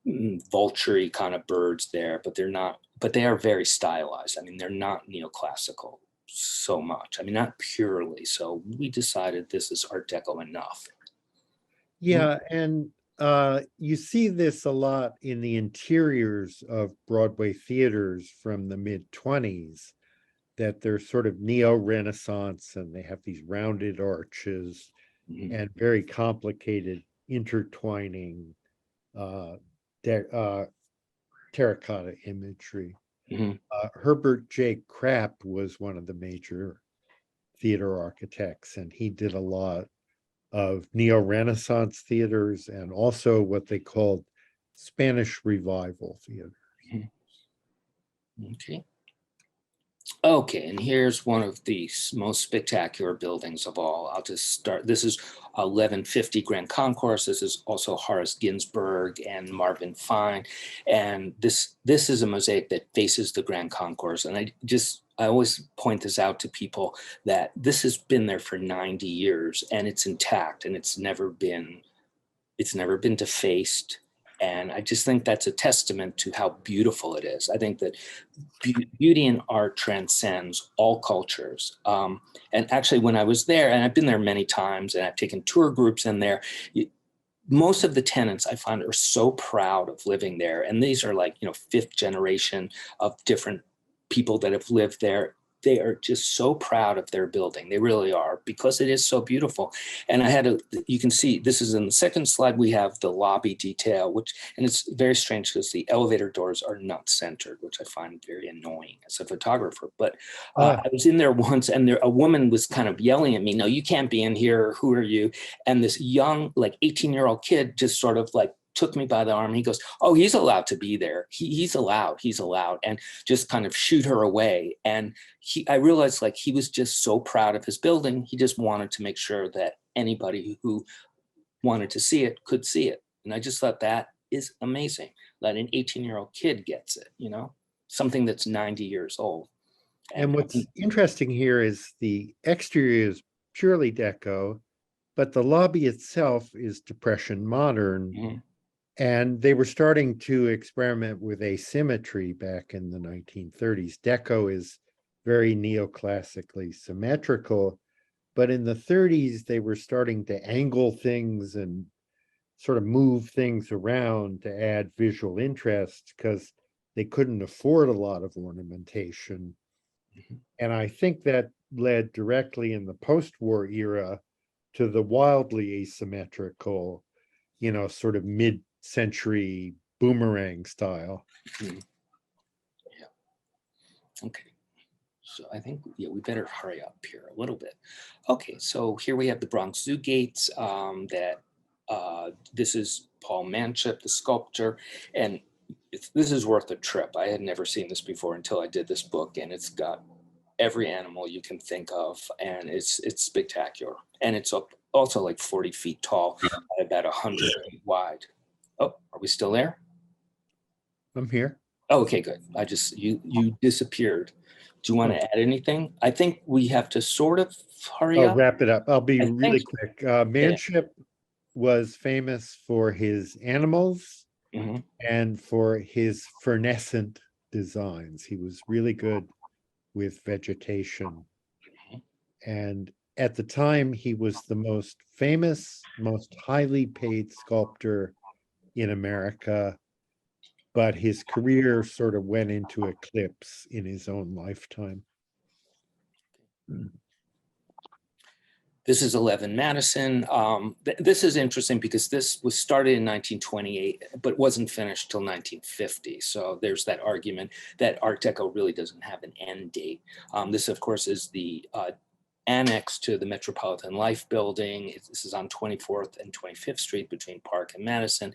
of vulture-y kind of birds there, but they're not. But they are very stylized. I mean, they're not neoclassical so much. I mean, not purely. So we decided this is Art Deco enough. Yeah, and you see this a lot in the interiors of Broadway theaters from the mid-20s, that they're sort of neo-Renaissance, and they have these rounded arches and very complicated intertwining terracotta imagery. Herbert J. Krapp was one of the major theater architects, and he did a lot of neo-Renaissance theaters and also what they called Spanish Revival theaters. Okay, and here's one of the most spectacular buildings of all. I'll just start. This is 1150 Grand Concourse. This is also Horace Ginsburg and Marvin Fine. And this is a mosaic that faces the Grand Concourse. And I always point this out to people that this has been there for 90 years and it's intact, and it's never been defaced. And I just think that's a testament to how beautiful it is. I think that beauty in art transcends all cultures. And actually, when I was there, and I've been there many times, and I've taken tour groups in there, most of the tenants I find are so proud of living there. And these are like, fifth generation of different people that have lived there. they are just so proud of their building. They really are, because it is so beautiful. And you can see, this is in the second slide, we have the lobby detail, and it's very strange because the elevator doors are not centered, which I find very annoying as a photographer. But I was in there once, and a woman was kind of yelling at me, "No, you can't be in here. Who are you?" And this young, like 18-year-old kid just sort of like took me by the arm. He goes, "Oh, he's allowed to be there. He's allowed, and just kind of shooed her away. And I realized, like, he was just so proud of his building. He just wanted to make sure that anybody who wanted to see it could see it. And I just thought that is amazing, that an 18-year-old kid gets it, something that's 90 years old. And what's interesting here is the exterior is purely deco, but the lobby itself is Depression modern. Mm-hmm. And they were starting to experiment with asymmetry back in the 1930s. Deco is very neoclassically symmetrical, but in the 30s, they were starting to angle things and sort of move things around to add visual interest because they couldn't afford a lot of ornamentation. Mm-hmm. And I think that led directly in the post-war era to the wildly asymmetrical, sort of mid-century boomerang style. Mm-hmm. Yeah. Okay. So I think, we better hurry up here a little bit. Okay, so here we have the Bronx Zoo Gates. This is Paul Manship, the sculptor, and this is worth a trip. I had never seen this before until I did this book, and it's got every animal you can think of, and it's spectacular. And it's also like 40 feet tall, about 100 feet wide. Oh, are we still there? I'm here. Oh, okay, good. You disappeared. Do you want to add anything? I think we have to sort of hurry up. I'll wrap it up. I'll be really quick. Manship was famous for his animals mm-hmm. and for his fernescent designs. He was really good with vegetation. Mm-hmm. And at the time, he was the most famous, most highly paid sculptor in America, but his career sort of went into eclipse in his own lifetime. This is 11 Madison. This is interesting because this was started in 1928, but wasn't finished till 1950. So there's that argument that Art Deco really doesn't have an end date. This, of course, is the annex to the Metropolitan Life Building. This is on 24th and 25th Street between Park and Madison.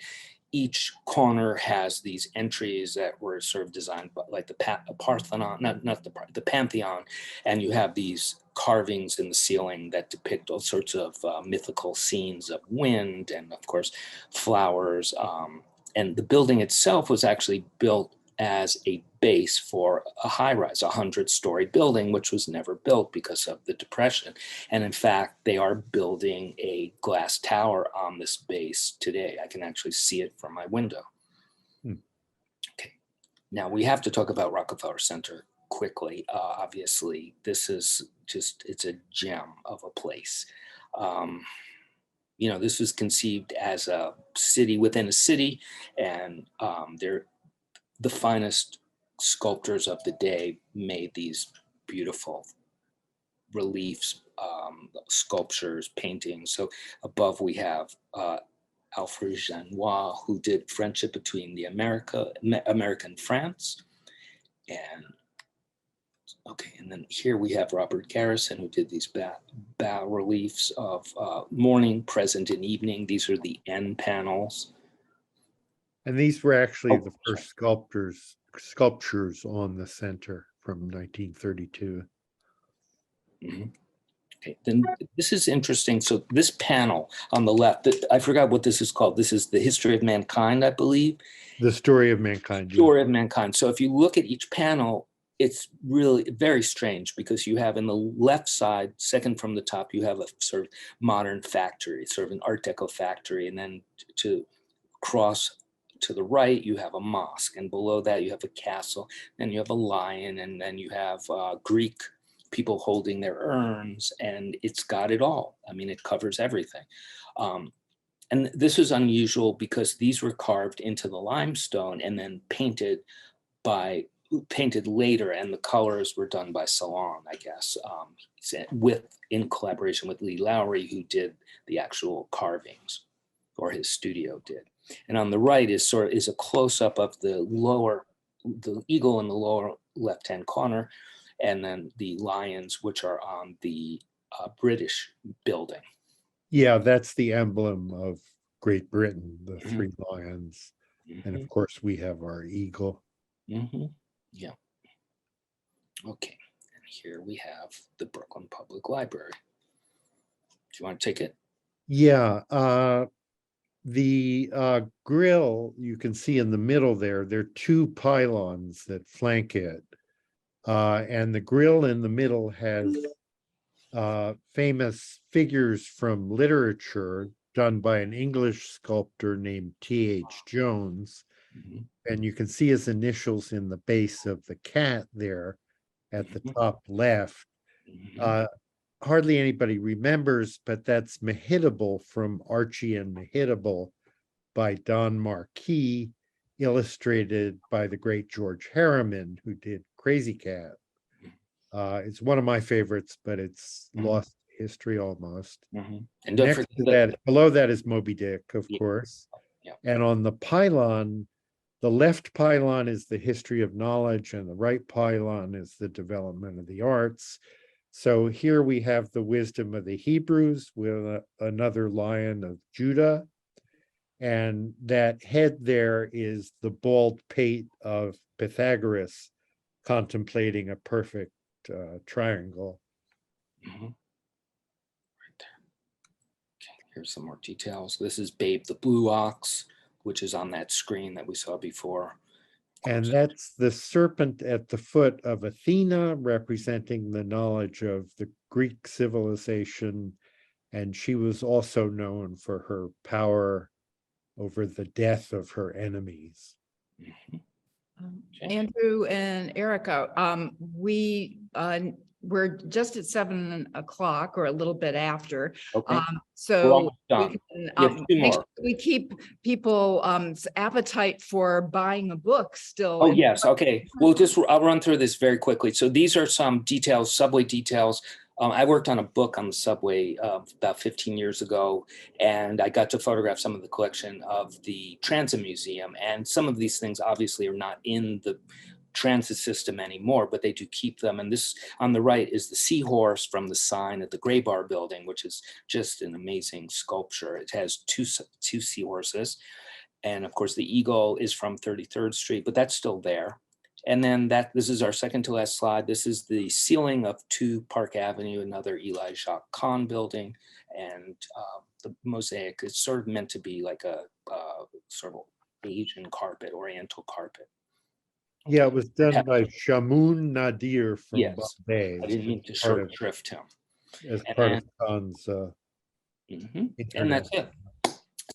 Each corner has these entries that were sort of designed by, like the Parthenon, not the Pantheon, and you have these carvings in the ceiling that depict all sorts of mythical scenes of wind and, of course, flowers. And the building itself was actually built as a base for a high-rise, 100-story building, which was never built because of the Depression. And in fact, they are building a glass tower on this base today. I can actually see it from my window. Okay, now we have to talk about Rockefeller Center quickly. Obviously, this is it's a gem of a place. This was conceived as a city within a city, and the finest sculptors of the day made these beautiful reliefs, sculptures, paintings. So above we have Alfred Genois, who did Friendship Between the America and France. And then here we have Robert Garrison, who did these bas reliefs of morning, present, and evening. These are the end panels. And these were actually the first sculptures on the center from 1932. Mm-hmm. Okay, then this is interesting. So this panel on the left, I forgot what this is called. This is the History of Mankind, I believe. The Story of Mankind. Story of Mankind. So if you look at each panel, it's really very strange because you have in the left side, second from the top, you have a sort of modern factory, sort of an Art Deco factory. And then to cross to the right, you have a mosque, and below that you have a castle, then you have a lion, and then you have Greek people holding their urns, and it's got it all. I mean, it covers everything. And this is unusual because these were carved into the limestone and then painted by painted later, and the colors were done by Salon, I guess, in collaboration with Lee Lowry, who did the actual carvings, or his studio did. And on the right is a close-up of the eagle in the lower left-hand corner, and then the lions, which are on the British building. Yeah, that's the emblem of Great Britain, the three lions. And of course, we have our eagle. Yeah. Okay. And here we have the Brooklyn Public Library. Do you want to take it? Yeah. The grill you can see in the middle there are two pylons that flank it. And the grill in the middle has famous figures from literature done by an English sculptor named T.H. Jones. And you can see his initials in the base of the cat there at the top left. Hardly anybody remembers, but that's Mehitable from Archie and Mehitable by Don Marquis, illustrated by the great George Hermann, who did Crazy Cat. It's one of my favorites, but it's lost history almost. And don't Next to that, below that is Moby Dick, of course. And on the pylon, the left pylon is the history of knowledge, and the right pylon is the development of the arts. So here we have the wisdom of the Hebrews with another lion of Judah. And that head there is the bald pate of Pythagoras contemplating a perfect triangle. Right there. Okay, here's some more details. This is Babe the Blue Ox, which is on that screen that we saw before. And that's the serpent at the foot of Athena, representing the knowledge of the Greek civilization. And she was also known for her power over the death of her enemies. Andrew and Erica, we're just at 7 o'clock or a little bit after. Okay. So we can make sure we keep people's appetite for buying a book still. Oh, yes. Okay. I'll run through this very quickly. So these are some details, subway details. I worked on a book on the subway about 15 years ago, and I got to photograph some of the collection of the Transit Museum. And some of these things obviously are not in the transit system anymore, but they do keep them. And this on the right is the seahorse from the sign at the Gray Bar building, which is just an amazing sculpture. It has two seahorses. And of course, the eagle is from 33rd Street, but that's still there. And then this is our second to last slide. This is the ceiling of 2 Park Avenue, another Eli Jacques Kahn building. And the mosaic is sort of meant to be like a sort of Asian carpet, Oriental carpet. Yeah, it was done by Shamoun Nadir from Bombay. I didn't mean to short shrift him. As part of Khan's and that's it.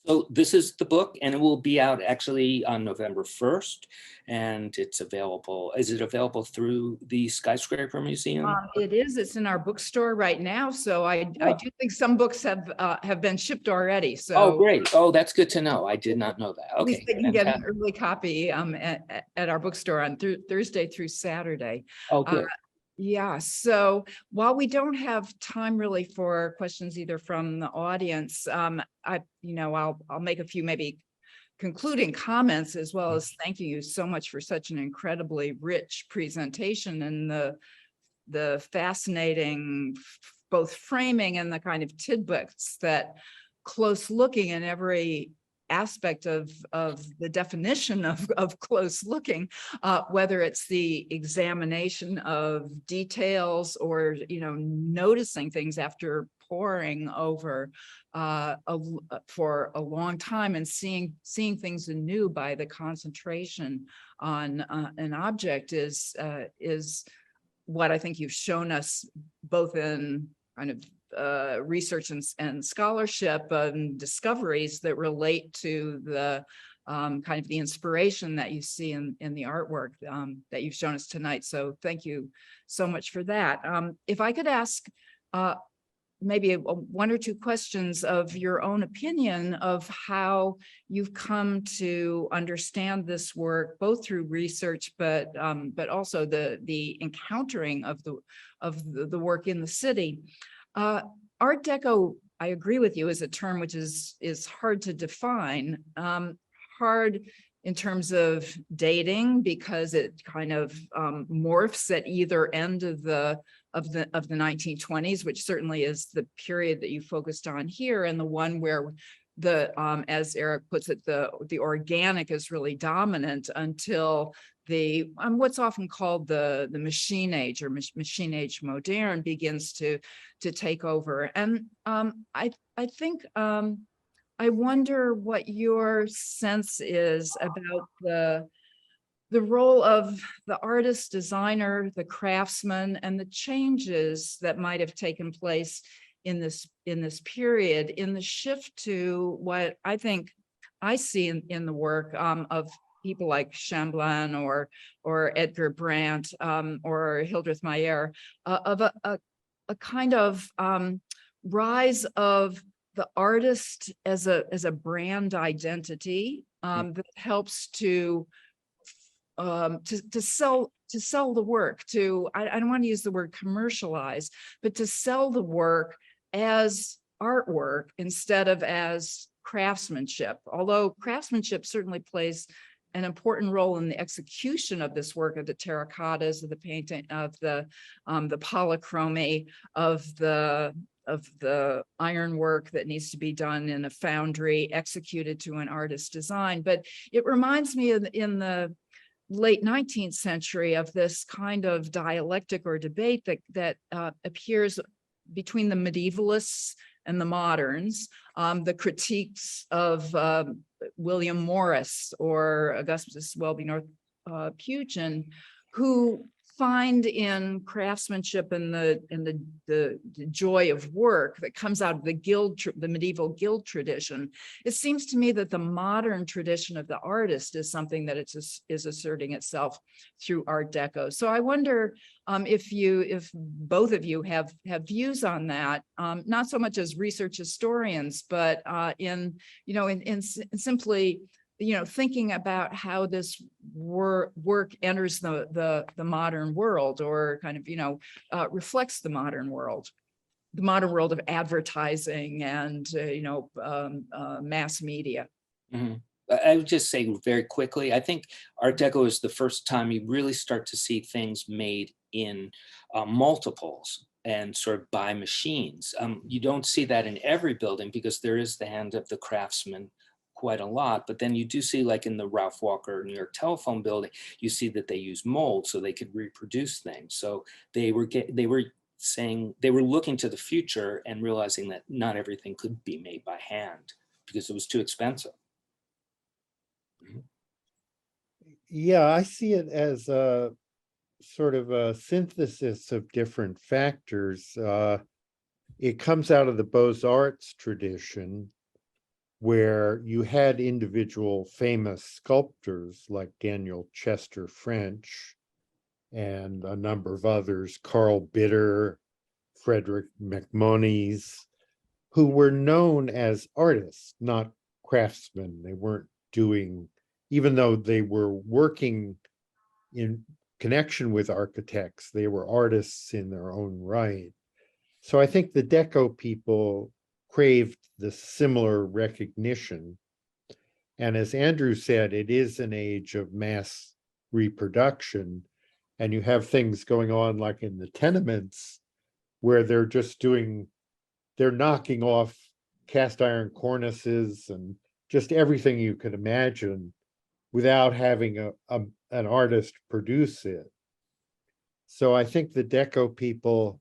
So this is the book, and it will be out actually on November 1st, and it's available. Is it available through the Skyscraper Museum? It is. It's in our bookstore right now. So I do think some books have been shipped already. So oh, great. Oh, that's good to know. I did not know that. Okay. They can get an early copy at our bookstore on Thursday through Saturday. Oh, good. Yeah, so while we don't have time really for questions either from the audience, I'll make a few maybe concluding comments, as well as thanking you so much for such an incredibly rich presentation and the fascinating both framing and the kind of tidbits that close looking in every aspect of the definition of close looking, whether it's the examination of details or, noticing things after poring over for a long time and seeing things anew by the concentration on an object is what I think you've shown us both in kind of research and scholarship and discoveries that relate to the kind of the inspiration that you see in the artwork that you've shown us tonight. So thank you so much for that. If I could ask maybe one or two questions of your own opinion of how you've come to understand this work, both through research, but also the encountering of the work in the city. Art Deco, I agree with you, is a term which is hard to define, hard in terms of dating, because it kind of morphs at either end of the 1920s, which certainly is the period that you focused on here, and the one where as Eric puts it, the organic is really dominant until the what's often called the machine age, or machine age moderne, begins to take over. And I think I wonder what your sense is about the role of the artist, designer, the craftsman, and the changes that might have taken place in this period, in the shift to what I think I see in the work of people like Chamblin or Edgar Brandt or Hildreth Meyer, of a kind of rise of the artist as a brand identity that helps to sell the work, I don't want to use the word commercialize, but to sell the work as artwork instead of as craftsmanship. Although craftsmanship certainly plays an important role in the execution of this work, of the terracottas, of the painting, of the polychromy, of the ironwork that needs to be done in a foundry, executed to an artist's design. But it reminds me in the late 19th century of this kind of dialectic or debate that appears between the medievalists and the moderns, the critiques of William Morris or Augustus Welby North Pugin, who find in craftsmanship and the joy of work that comes out of the medieval guild tradition. It seems to me that the modern tradition of the artist is something that is asserting itself through Art Deco. So I wonder if both of you have views on that, not so much as research historians, but in simply thinking about how this work enters the modern world, or kind of reflects the modern world of advertising and mass media. Mm-hmm. I would just say very quickly, I think Art Deco is the first time you really start to see things made in multiples and sort of by machines. You don't see that in every building because there is the hand of the craftsman quite a lot, but then you do see, like in the Ralph Walker New York Telephone Building, you see that they use mold so they could reproduce things. So they were looking to the future and realizing that not everything could be made by hand because it was too expensive. Mm-hmm. Yeah, I see it as a sort of a synthesis of different factors. It comes out of the Beaux-Arts tradition, where you had individual famous sculptors like Daniel Chester French and a number of others, Carl Bitter, Frederick MacMonnies, who were known as artists, not craftsmen. They weren't doing, even though they were working in connection with architects, they were artists in their own right. So I think the Deco people craved the similar recognition. And as Andrew said, it is an age of mass reproduction. And you have things going on like in the tenements where they're knocking off cast iron cornices and just everything you could imagine without having an artist produce it. So I think the Deco people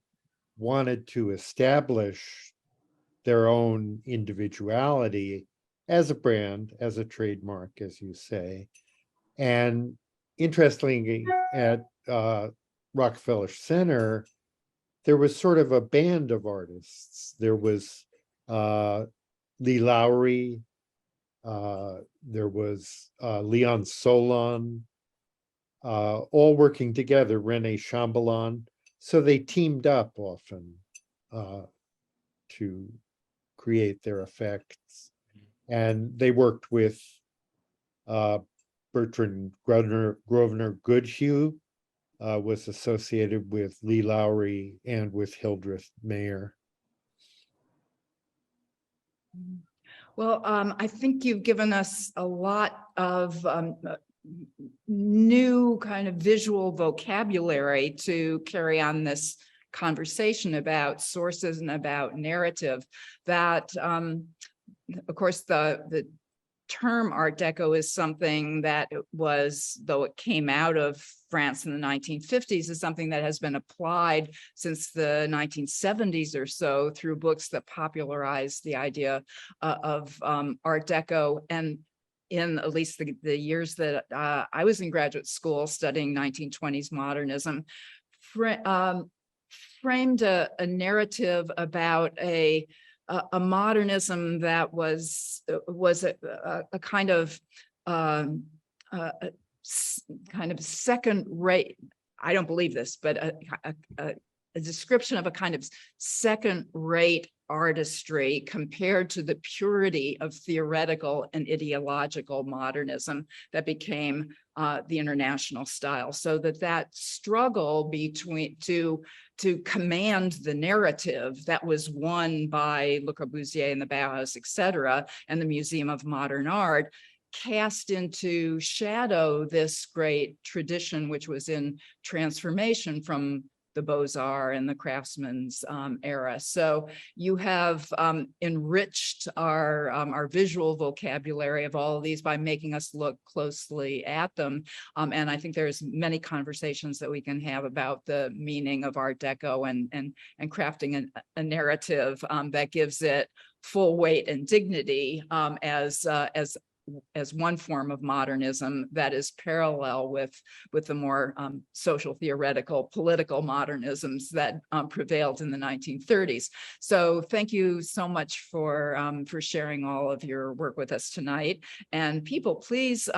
wanted to establish their own individuality as a brand, as a trademark, as you say. And interestingly, at Rockefeller Center, there was sort of a band of artists. There was Lee Lowry, there was Leon Solon, all working together, René Chambellan. So they teamed up often. to create their effects. And they worked with Bertrand Grosvenor Goodhue, was associated with Lee Lowry and with Hildreth Mayer. Well, I think you've given us a lot of new kind of visual vocabulary to carry on this conversation about sources and about narrative. That, of course, the term Art Deco is something that was, though it came out of France in the 1950s, is something that has been applied since the 1970s or so through books that popularized the idea of Art Deco. And in at least the years that I was in graduate school studying 1920s modernism, framed a narrative about a modernism that was a kind of second rate. I don't believe this, but a description of a kind of second rate artistry compared to the purity of theoretical and ideological modernism that became the international style. So that struggle between to command the narrative that was won by Le Corbusier and the Bauhaus, et cetera, and the Museum of Modern Art, cast into shadow this great tradition, which was in transformation from the Beaux-Arts and the Craftsman's era. So you have enriched our visual vocabulary of all of these by making us look closely at them. And I think there's many conversations that we can have about the meaning of Art Deco and crafting a narrative that gives it full weight and dignity as one form of modernism that is parallel with the more social, theoretical, political modernisms that prevailed in the 1930s. So thank you so much for sharing all of your work with us tonight. And people, please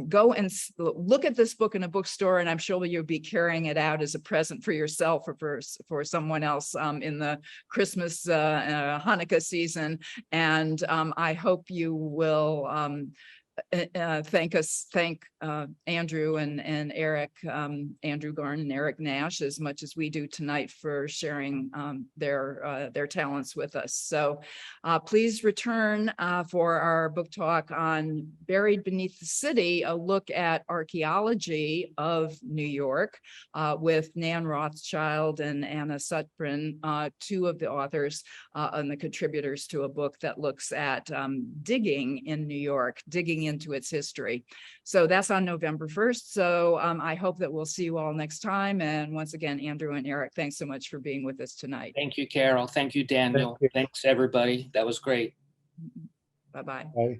go and look at this book in a bookstore, and I'm sure you'll be carrying it out as a present for yourself or for someone else in the Christmas, Hanukkah season. And I hope you will thank Andrew and Eric, Andrew Garn and Eric Nash, as much as we do tonight, for sharing their talents with us. So please return for our book talk on Buried Beneath the City, a look at archaeology of New York with Nan Rothschild and Anna Sutprin, two of the authors and the contributors to a book that looks at digging in New York, digging into its history. So that's on November 1st. So I hope that we'll see you all next time. And once again, Andrew and Eric, thanks so much for being with us tonight. Thank you, Carol. Thank you, Daniel. Thank you. Thanks, everybody. That was great. Bye-bye. Bye.